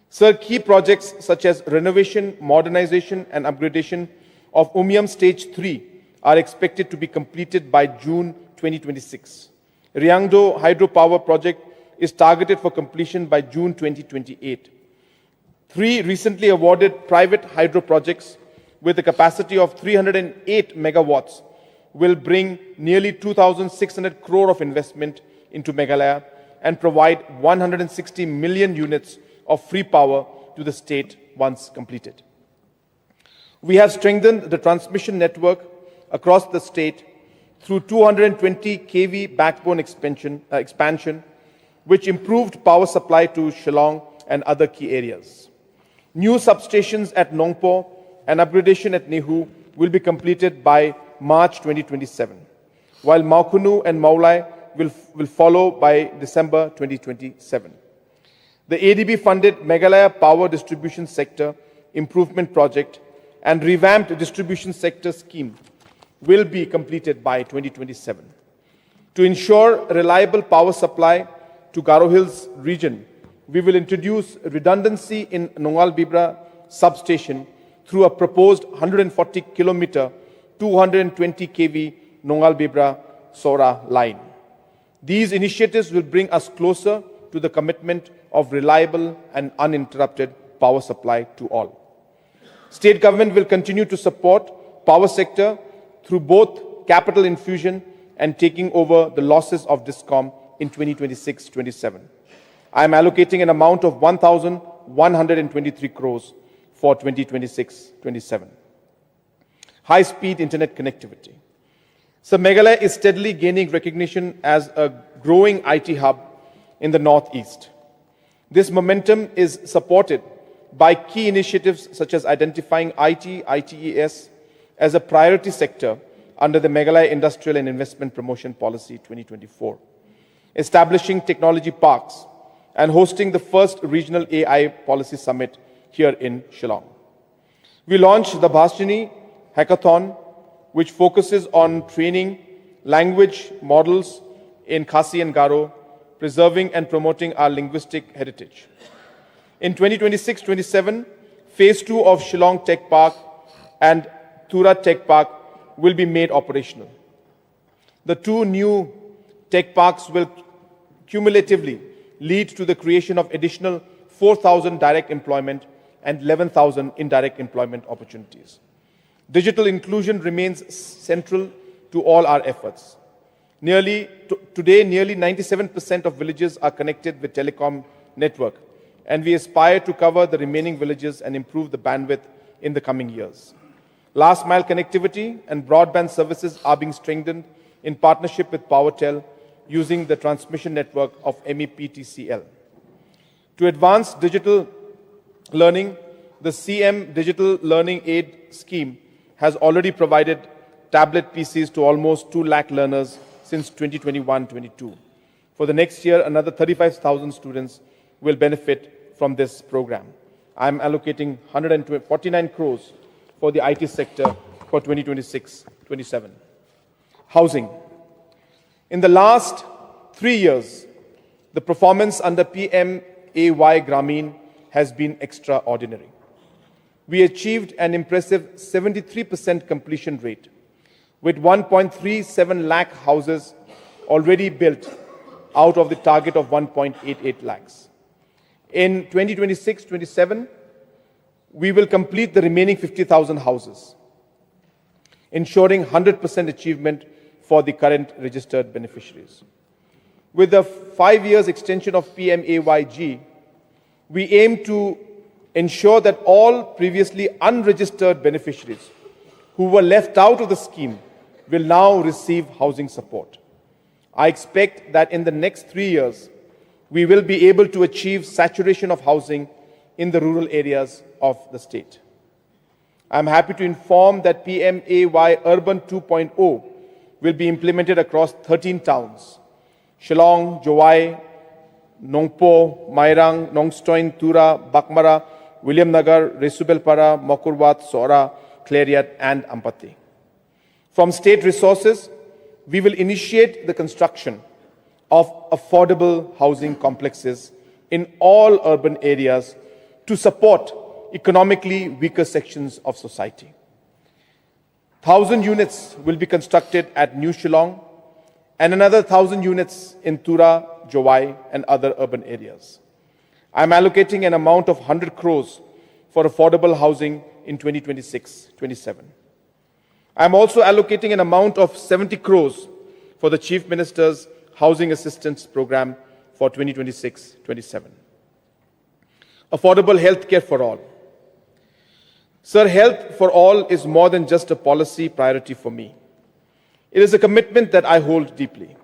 Sir, key projects such as renovation, modernization and upgradation of Umiam Stage 3 are expected to be completed by June 2026. Ryangdo hydropower project is targeted for completion by June 2028. 3 recently awarded private hydro projects with a capacity of 308 megawatts will bring nearly 2,600 crore of investment into Meghalaya and provide 160 million units of free power to the state once completed. We have strengthened the transmission network across the state through 220 kV backbone expansion, which improved power supply to Shillong and other key areas. New substations at Nongpo and upgradation at NEHU will be completed by March 2027, while Maukunu and Maulai will follow by December 2027. The ADB-funded Meghalaya Power Distribution Sector Improvement Project and revamped distribution sector scheme will be completed by 2027. To ensure reliable power supply to Garo Hills region, we will introduce redundancy in Nongal Bibra substation through a proposed 140-kilometer, 220 kV Nongal Bibra Sora line. These initiatives will bring us closer to the commitment of reliable and uninterrupted power supply to all. State government will continue to support power sector through both capital infusion and taking over the losses of DISCOM in 2026-27. I am allocating an amount of 1,123 crores for 2026-27. High-speed internet connectivity. So Meghalaya is steadily gaining recognition as a growing IT hub in the Northeast. This momentum is supported by key initiatives such as identifying ITES as a priority sector under the Meghalaya Industrial and Investment Promotion Policy 2024, establishing technology parks and hosting the first regional AI policy summit here in Shillong. We launched the Bhashini Hackathon, which focuses on training language models in Khasi and Garo, preserving and promoting our linguistic heritage. In 2026-27, Phase 2 of Shillong Tech Park and Tura Tech Park will be made operational. The 2 new tech parks will cumulatively lead to the creation of additional 4,000 direct employment and 11,000 indirect employment opportunities. Digital inclusion remains central to all our efforts. Today, nearly 97% of villages are connected with telecom network, and we aspire to cover the remaining villages and improve the bandwidth in the coming years. Last mile connectivity and broadband services are being strengthened in partnership with PowerTel using the transmission network of MEPTCL. To advance digital learning, the CM Digital Learning Aid Scheme has already provided tablet PCs to almost 2 lakh learners since 2021-22. For the next year, another 35,000 students will benefit from this program. I am allocating 149 crores for the IT sector for 2026-27. Housing. In the last 3 years, the performance under PMAY Grameen has been extraordinary. We achieved an impressive 73% completion rate, with 1.37 lakh houses already built out of the target of 1.88 lakhs. In 2026-27, we will complete the remaining 50,000 houses, ensuring 100% achievement for the current registered beneficiaries. With the 5 years extension of PMAYG, we aim to ensure that all previously unregistered beneficiaries who were left out of the scheme will now receive housing support. I expect that in the next 3 years, we will be able to achieve saturation of housing in the rural areas of the state. I am happy to inform that PMAY Urban 2.0 will be implemented across 13 towns: Shillong, Jowai, Nongpo, Mairang, Nongstoin, Tura, Bakmara, Williamnagar, Resubelpara, Mokurwat, Sora, Clariat, and Ampati. From state resources, we will initiate the construction of affordable housing complexes in all urban areas to support economically weaker sections of society. 1,000 units will be constructed at New Shillong and another 1,000 units in Tura, Jowai, and other urban areas. I am allocating an amount of 100 crores for affordable housing in 2026-27. I am also allocating an amount of 70 crores for the Chief Minister's Housing Assistance Program for 2026-27. Affordable healthcare for all. Sir, health for all is more than just a policy priority for me. It is a commitment that I hold deeply.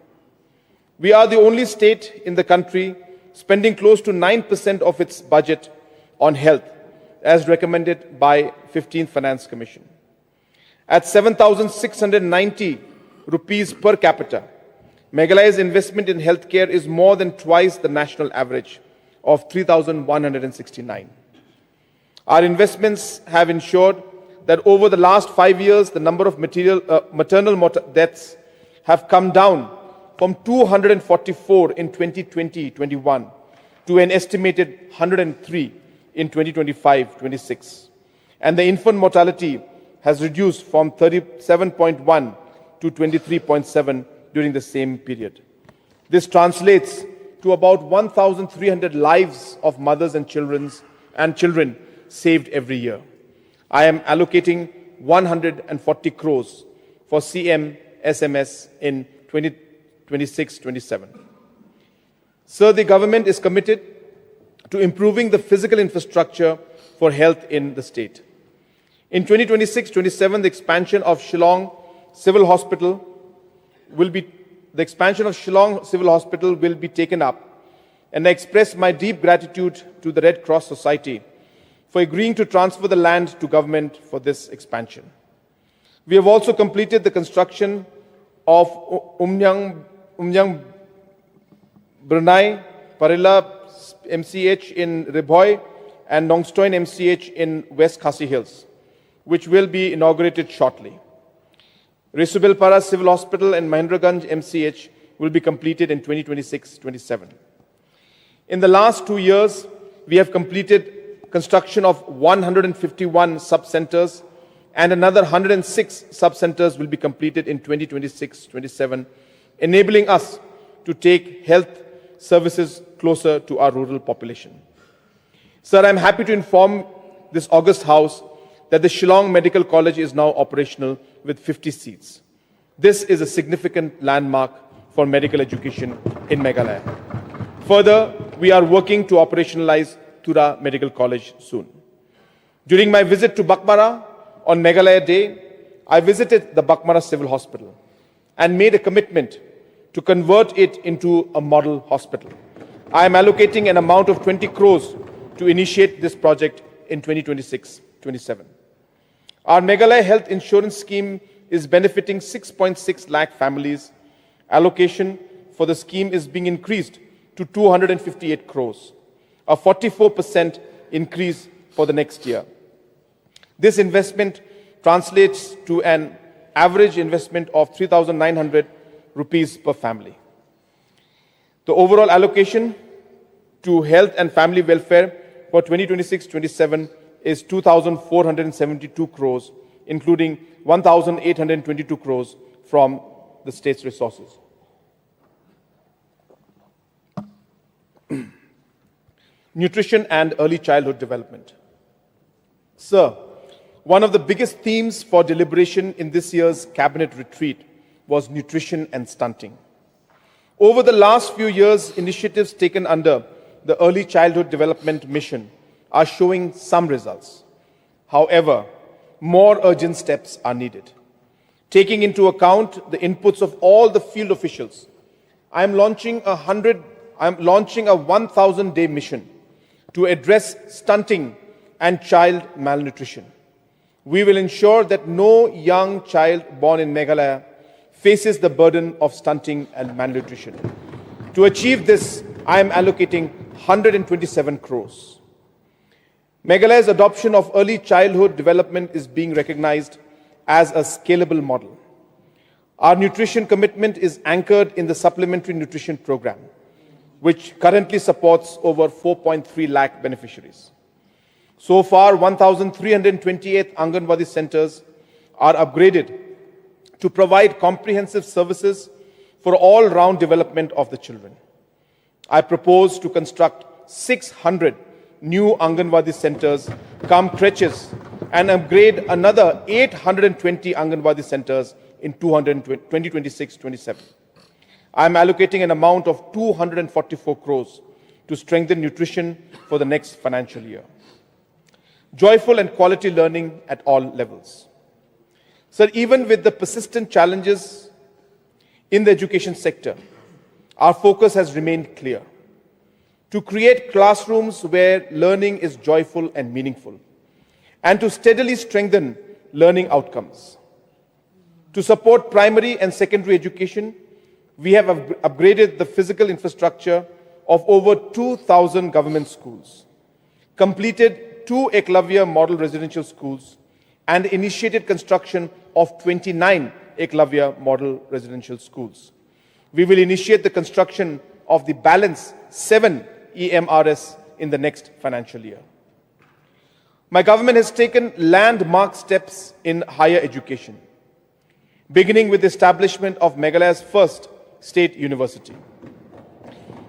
We are the only state in the country spending close to 9% of its budget on health, as recommended by 15th Finance Commission. At 7,690 rupees per capita, Meghalaya's investment in healthcare is more than twice the national average of 3,169. Our investments have ensured that over the last 5 years, the number of maternal deaths have come down from 244 in 2020-21 to an estimated 103 in 2025-26. And the infant mortality has reduced from 37.1 to 23.7 during the same period. This translates to about 1,300 lives of mothers and children saved every year. I am allocating 140 crores for CM SMS in 2026-27. Sir, the government is committed to improving the physical infrastructure for health in the state. In 2026-27, the expansion of Shillong Civil Hospital will be taken up, and I express my deep gratitude to the Red Cross Society for agreeing to transfer the land to government for this expansion. We have also completed the construction of Umnyang Brunei Parilla MCH in Ribhoi and Nongstoin MCH in West Khasi Hills, which will be inaugurated shortly. Resubelpara Civil Hospital and Mahendraganj MCH will be completed in 2026-27. In the last 2 years, we have completed construction of 151 sub-centers, and another 106 sub-centers will be completed in 2026-27, enabling us to take health services closer to our rural population. Sir, I am happy to inform this August House that the Shillong Medical College is now operational with 50 seats. This is a significant landmark for medical education in Meghalaya. Further, we are working to operationalize Tura Medical College soon. During my visit to Bakmara on Meghalaya Day, I visited the Bakmara Civil Hospital and made a commitment to convert it into a model hospital. I am allocating an amount of 20 crores to initiate this project in 2026-27. Our Meghalaya Health Insurance Scheme is benefiting 6.6 lakh families. Allocation for the scheme is being increased to 258 crores, a 44% increase for the next year. This investment translates to an average investment of 3,900 rupees per family. The overall allocation to health and family welfare for 2026-27 is 2,472 crores, including 1,822 crores from the state's resources. Nutrition and early childhood development. Sir, one of the biggest themes for deliberation in this year's cabinet retreat was nutrition and stunting. Over the last few years, initiatives taken under the Early Childhood Development Mission are showing some results. However, more urgent steps are needed. Taking into account the inputs of all the field officials, I am launching a 1,000-day mission to address stunting and child malnutrition. We will ensure that no young child born in Meghalaya faces the burden of stunting and malnutrition. To achieve this, I am allocating 127 crores. Meghalaya's adoption of early childhood development is being recognized as a scalable model. Our nutrition commitment is anchored in the Supplementary Nutrition Program, which currently supports over 4.3 lakh beneficiaries. So far, 1,328 Anganwadi centers are upgraded to provide comprehensive services for all-round development of the children. I propose to construct 600 new Anganwadi centers, cum creches, and upgrade another 820 Anganwadi centers in 2026-27. I am allocating an amount of 244 crores to strengthen nutrition for the next financial year. Joyful and quality learning at all levels. Sir, even with the persistent challenges in the education sector, our focus has remained clear: to create classrooms where learning is joyful and meaningful, and to steadily strengthen learning outcomes. To support primary and secondary education, we have upgraded the physical infrastructure of over 2,000 government schools, completed 2 Eklavya model residential schools, and initiated construction of 29 Eklavya model residential schools. We will initiate the construction of the balance 7 EMRS in the next financial year. My government has taken landmark steps in higher education, beginning with the establishment of Meghalaya's first state university,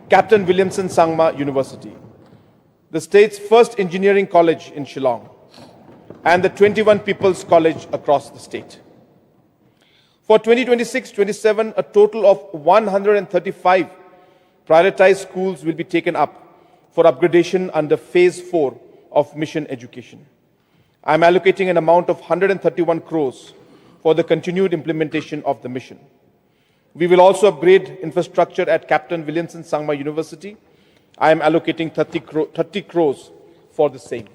Captain Williamson Sangma University, the state's first engineering college in Shillong, and the 21 People's College across the state. For 2026-27, a total of 135 prioritized schools will be taken up for upgradation under Phase 4 of Mission Education. I am allocating an amount of 131 crores for the continued implementation of the mission. We will also upgrade infrastructure at Captain Williamson Sangma University. I am allocating 30 crores for the same.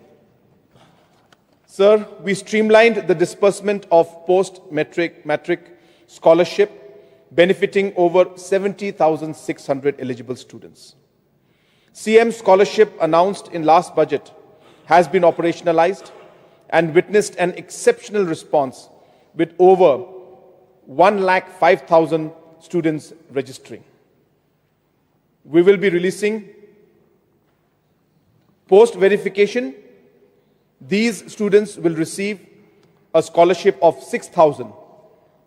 Sir, we streamlined the disbursement of post-matric scholarship, benefiting over 70,600 eligible students. CM scholarship announced in last budget has been operationalized and witnessed an exceptional response with over 105,000 students registering. We will be releasing post-verification. These students will receive a scholarship of 6,000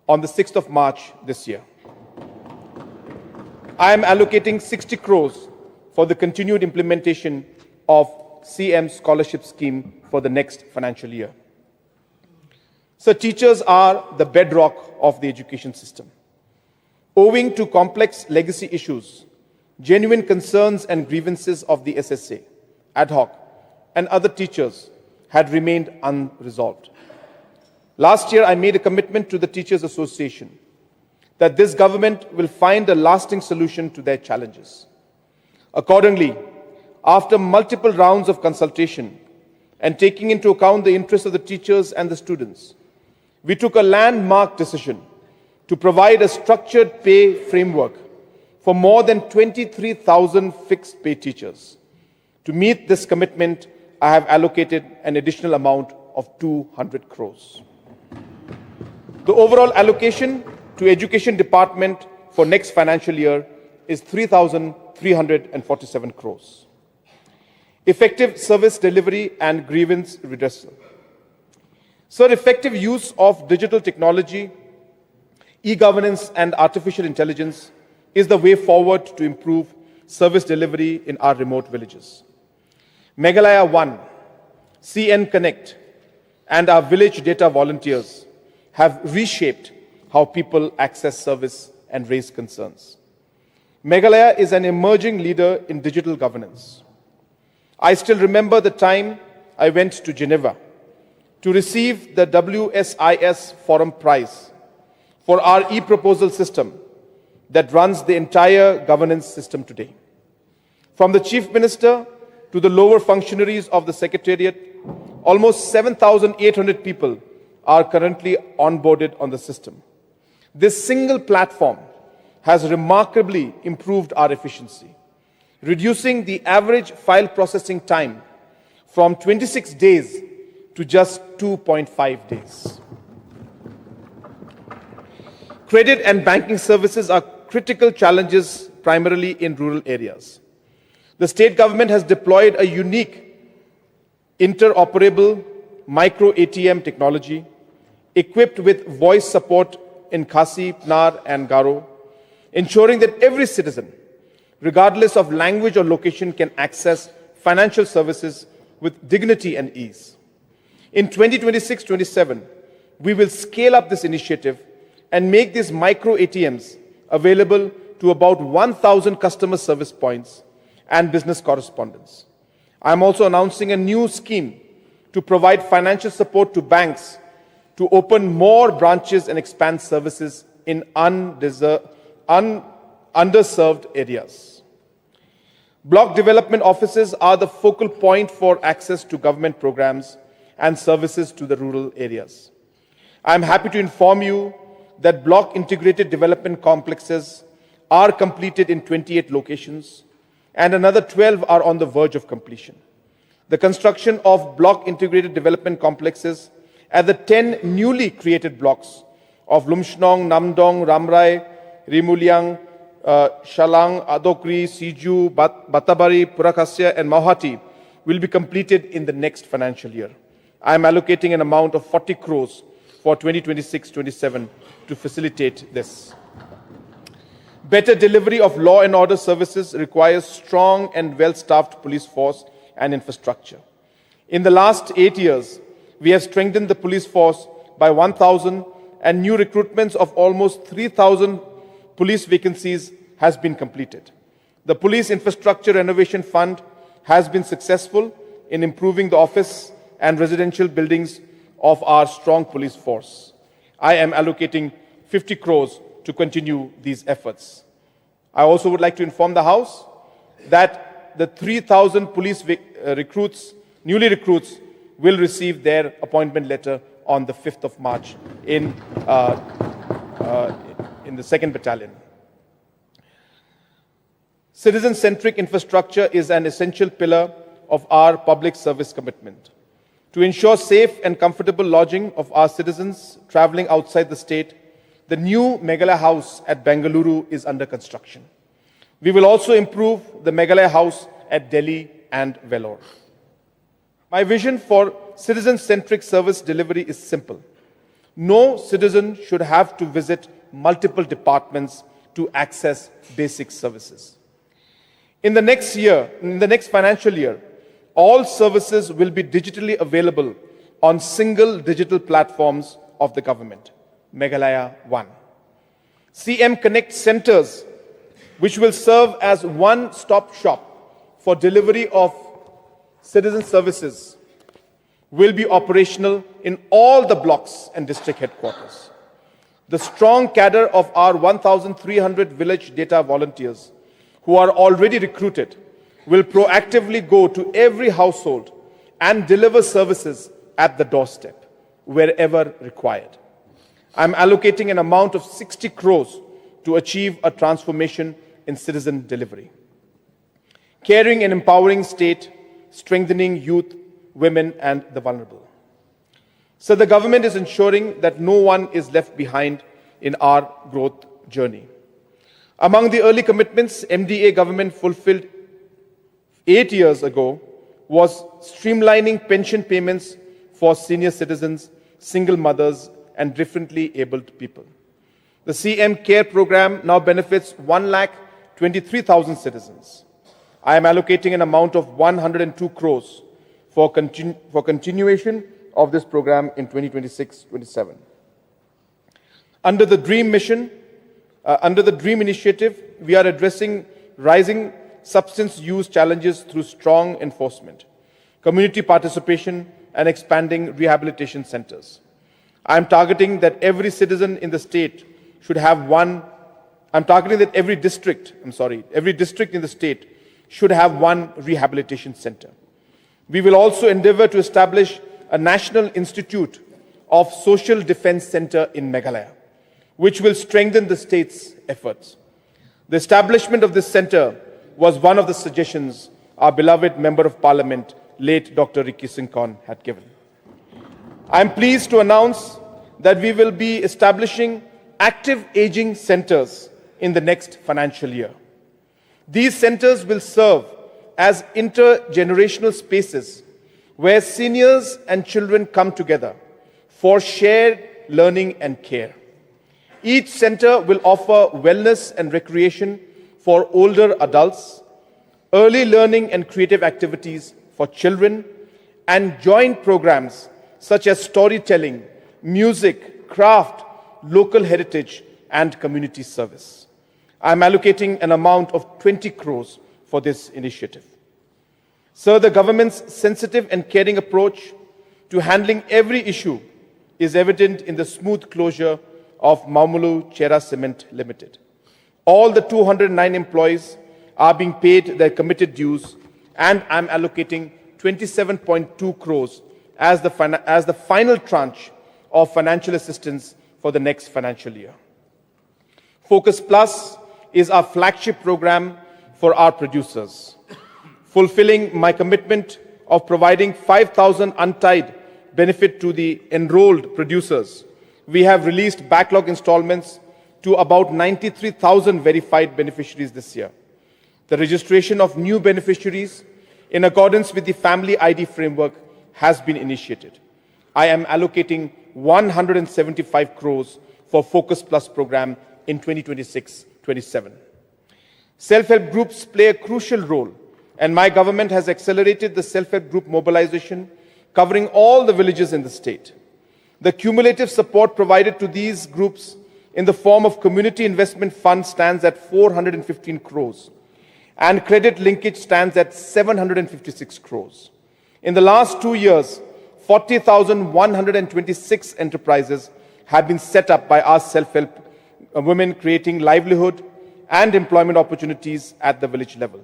on the 6th of March this year. I am allocating 60 crores for the continued implementation of CM scholarship scheme for the next financial year. So teachers are the bedrock of the education system. Owing to complex legacy issues, genuine concerns and grievances of the SSA, ad hoc, and other teachers had remained unresolved. Last year, I made a commitment to the Teachers Association that this government will find a lasting solution to their challenges. Accordingly, after multiple rounds of consultation and taking into account the interests of the teachers and the students, we took a landmark decision to provide a structured pay framework for more than 23,000 fixed pay teachers. To meet this commitment, I have allocated an additional amount of 200 crores. The overall allocation to Education Department for next financial year is 3,347 crores. Effective service delivery and grievance redressal. Sir, effective use of digital technology, e-governance and artificial intelligence is the way forward to improve service delivery in our remote villages. Meghalaya 1, CN Connect, and our village data volunteers have reshaped how people access service and raise concerns. Meghalaya is an emerging leader in digital governance. I still remember the time I went to Geneva to receive the WSIS Forum Prize for our e-proposal system that runs the entire governance system today. From the Chief Minister to the lower functionaries of the Secretariat, almost 7,800 people are currently onboarded on the system. This single platform has remarkably improved our efficiency, reducing the average file processing time from 26 days to just 2.5 days. Credit and banking services are critical challenges primarily in rural areas. The state government has deployed a unique interoperable micro ATM technology equipped with voice support in Khasi, Pnar and Garo, ensuring that every citizen, regardless of language or location, can access financial services with dignity and ease. In 2026-27, we will scale up this initiative and make these micro ATMs available to about 1,000 customer service points and business correspondents. I am also announcing a new scheme to provide financial support to banks to open more branches and expand services in underserved areas. Block development offices are the focal point for access to government programs and services to the rural areas. I am happy to inform you that block integrated development complexes are completed in 28 locations and another 12 are on the verge of completion. The construction of block integrated development complexes at the 10 newly created blocks of Lumshnong, Namdong, Ramrai, Rimuliang, Shillong, Adokri, Siju, Batabari, Purakhasya and Mauhati will be completed in the next financial year. I am allocating an amount of 40 crores for 2026-27 to facilitate this. Better delivery of law and order services requires strong and well-staffed police force and infrastructure. In the last 8 years, we have strengthened the police force by 1,000 and new recruitments of almost 3,000 police vacancies has been completed. The Police Infrastructure Renovation Fund has been successful in improving the office and residential buildings of our strong police force. I am allocating 50 crores to continue these efforts. I also would like to inform the House that the 3,000 police newly recruits, will receive their appointment letter on the 5th of March in the 2nd Battalion. Citizen-centric infrastructure is an essential pillar of our public service commitment. To ensure safe and comfortable lodging of our citizens traveling outside the state, the new Meghalaya House at Bengaluru is under construction. We will also improve the Meghalaya House at Delhi and Vellore. My vision for citizen-centric service delivery is simple. No citizen should have to visit multiple departments to access basic services. In the next financial year, all services will be digitally available on single digital platforms of the government, Meghalaya One. CM Connect centers, which will serve as one-stop shop for delivery of citizen services, will be operational in all the blocks and district headquarters. The strong cadre of our 1,300 village data volunteers who are already recruited will proactively go to every household and deliver services at the doorstep, wherever required. I am allocating an amount of 60 crores to achieve a transformation in citizen delivery. Caring and empowering state, strengthening youth, women and the vulnerable. So the government is ensuring that no one is left behind in our growth journey. Among the early commitments MDA government fulfilled 8 years ago was streamlining pension payments for senior citizens, single mothers and differently abled people. The CM Care program now benefits 1,23,000 citizens. I am allocating an amount of 102 crores for continuation of this program in 2026-27. Under the DREAM mission, under the DREAM initiative, we are addressing rising substance use challenges through strong enforcement, community participation, and expanding rehabilitation centers. I am targeting that every citizen in the state should have every district in the state should have one rehabilitation center. We will also endeavor to establish a National Institute of Social Defense Center in Meghalaya, which will strengthen the state's efforts. The establishment of this center was one of the suggestions our beloved Member of Parliament, late Dr. Ricky Sincon, had given. I am pleased to announce that we will be establishing active aging centres in the next financial year. These centres will serve as intergenerational spaces where seniors and children come together for shared learning and care. Each centre will offer wellness and recreation for older adults, early learning and creative activities for children, and joint programs such as storytelling, music, craft, local heritage, and community service. I am allocating an amount of 20 crores for this initiative. Sir, the government's sensitive and caring approach to handling every issue is evident in the smooth closure of Maumulu Chera Cement Limited. All the 209 employees are being paid their committed dues, and I am allocating 27.2 crores as the final tranche of financial assistance for the next financial year. Focus Plus is our flagship program for our producers. Fulfilling my commitment of providing 5,000 untied benefit to the enrolled producers, we have released backlog installments to about 93,000 verified beneficiaries this year. The registration of new beneficiaries in accordance with the Family ID framework has been initiated. I am allocating 175 crores for Focus Plus program in 2026-27. Self-help groups play a crucial role, and my government has accelerated the self-help group mobilization covering all the villages in the state. The cumulative support provided to these groups in the form of community investment fund stands at 415 crores, and credit linkage stands at 756 crores. In the last 2 years, 40,126 enterprises have been set up by our self-help women, creating livelihood and employment opportunities at the village level.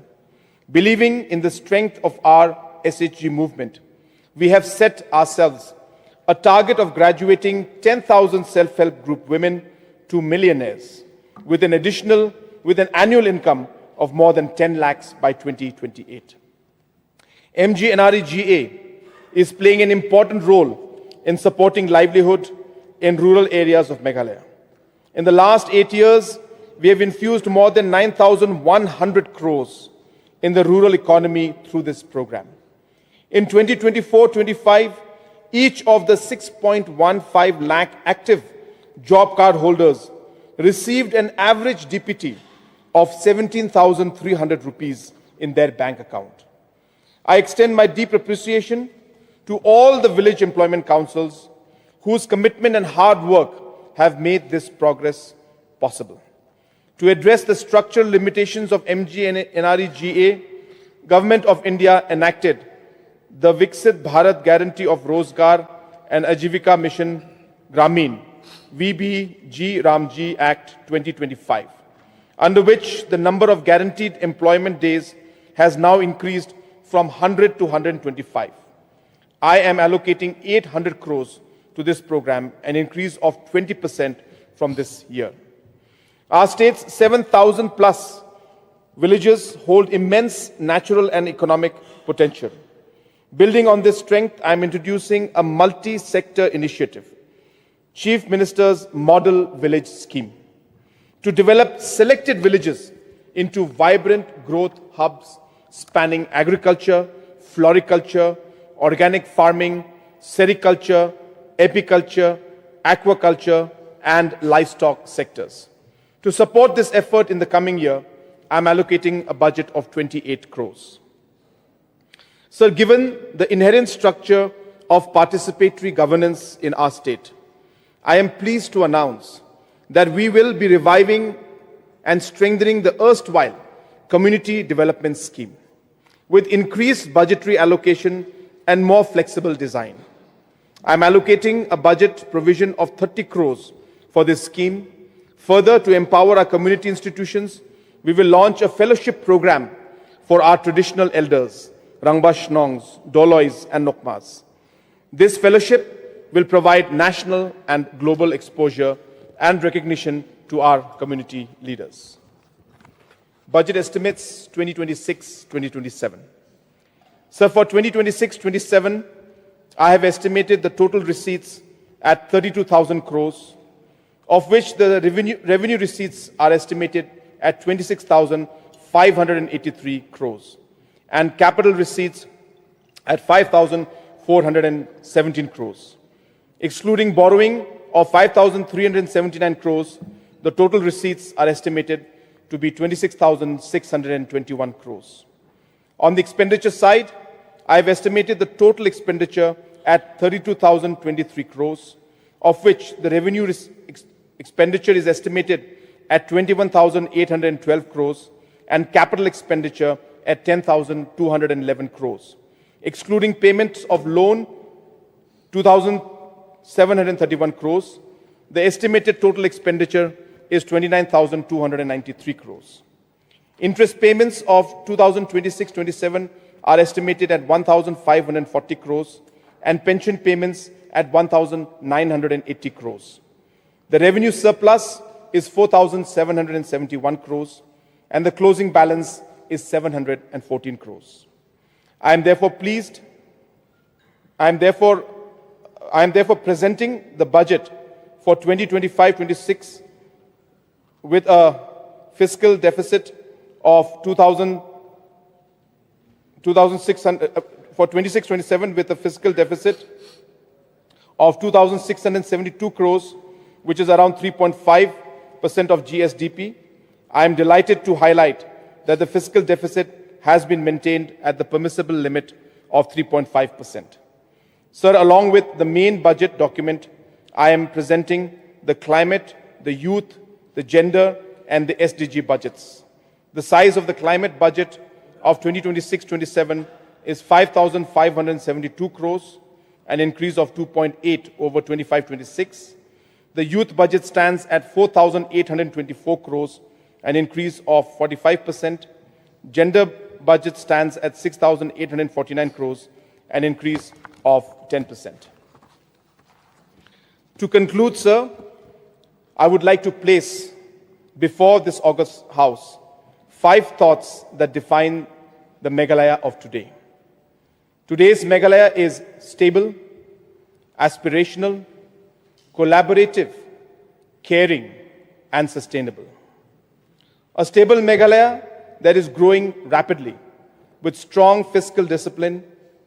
Believing in the strength of our SHG movement, we have set ourselves a target of graduating 10,000 self-help group women to millionaires with an annual income of more than 10 lakhs by 2028. MGNREGA is playing an important role in supporting livelihood in rural areas of Meghalaya. In the last 8 years, we have infused more than 9,100 crores in the rural economy through this program. In 2024-25, each of the 6.15 lakh active job card holders received an average DPT of 17,300 rupees in their bank account. I extend my deep appreciation to all the village employment councils whose commitment and hard work have made this progress possible. To address the structural limitations of MGNREGA, Government of India enacted the Viksit Bharat Guarantee of Rozgar and Ajivika Mission Gramin, VBG Ramji Act 2025, under which the number of guaranteed employment days has now increased from 100 to 125. I am allocating 800 crores to this program, an increase of 20% from this year. Our state's 7,000 plus villages hold immense natural and economic potential. Building on this strength, I am introducing a multi-sector initiative, Chief Minister's Model Village Scheme, to develop selected villages into vibrant growth hubs spanning agriculture, floriculture, organic farming, sericulture, apiculture, aquaculture, and livestock sectors. To support this effort in the coming year, I am allocating a budget of 28 crores. Sir, given the inherent structure of participatory governance in our state, I am pleased to announce that we will be reviving and strengthening the erstwhile Community Development Scheme with increased budgetary allocation and more flexible design. I am allocating a budget provision of 30 crores for this scheme. Further, to empower our community institutions, we will launch a fellowship program for our traditional elders, Rangbah, Dolois, and Nokmas. This fellowship will provide national and global exposure and recognition to our community leaders. Budget estimates 2026-2027. Sir, for 2026-27, I have estimated the total receipts at 32,000 crores, of which the revenue receipts are estimated at 26,583 crores, and capital receipts at 5,417 crores. Excluding borrowing of 5,379 crores, the total receipts are estimated to be 26,621 crores. On the expenditure side, I have estimated the total expenditure at 32,023 crores, of which the revenue expenditure is estimated at 21,812 crores and capital expenditure at 10,211 crores. Excluding payments of loan, 2,731 crores, the estimated total expenditure is 29,293 crores. Interest payments of 2026-27 are estimated at 1,540 crores and pension payments at 1,980 crores. The revenue surplus is 4,771 crores and the closing balance is 714 crores. I am therefore presenting the budget for 2025-26 with a fiscal deficit of 2,600 for 26-27 with a fiscal deficit of 2,672 crores, which is around 3.5% of GSDP. I am delighted to highlight that the fiscal deficit has been maintained at the permissible limit of 3.5%. Sir, along with the main budget document, I am presenting the climate, the youth, the gender, and the SDG budgets. The size of the climate budget of 2026-27 is 5,572 crores, an increase of 2.8 over 25-26. The youth budget stands at 4,824 crores, an increase of 45%. Gender budget stands at 6,849 crores, an increase of 10%. To conclude, sir, I would like to place before this August House 5 thoughts that define the Meghalaya of today. Today's Meghalaya is stable, aspirational, collaborative, caring, and sustainable. A stable Meghalaya that is growing rapidly with strong fiscal discipline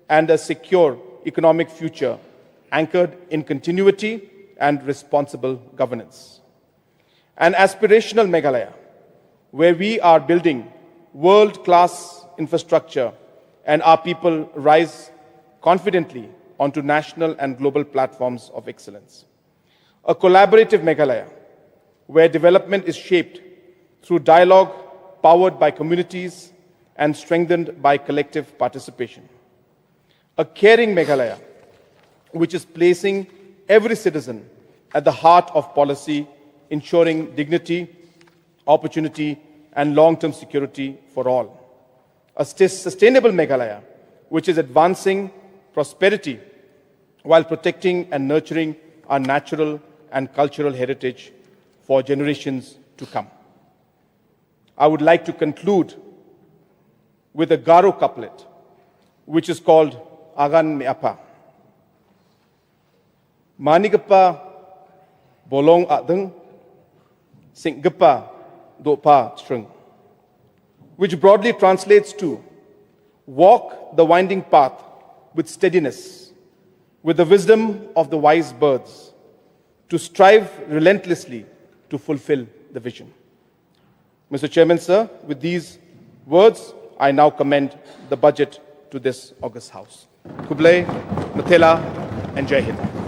and a secure economic future anchored in continuity and responsible governance. An aspirational Meghalaya where we are building world-class infrastructure and our people rise confidently onto national and global platforms of excellence. A collaborative Meghalaya where development is shaped through dialogue powered by communities and strengthened by collective participation. A caring Meghalaya which is placing every citizen at the heart of policy, ensuring dignity, opportunity, and long-term security for all. A sustainable Meghalaya which is advancing prosperity while protecting and nurturing our natural and cultural heritage for generations to come. I would like to conclude with a Garo couplet, which is called Agan Meapa. Manigapa bolong adeng, singapa dopa strung, which broadly translates to walk the winding path with steadiness, with the wisdom of the wise birds, to strive relentlessly to fulfill the vision. Mr. Chairman, sir, with these words, I now commend the budget to this August House. Kublai, Mathela, and Jai Hind.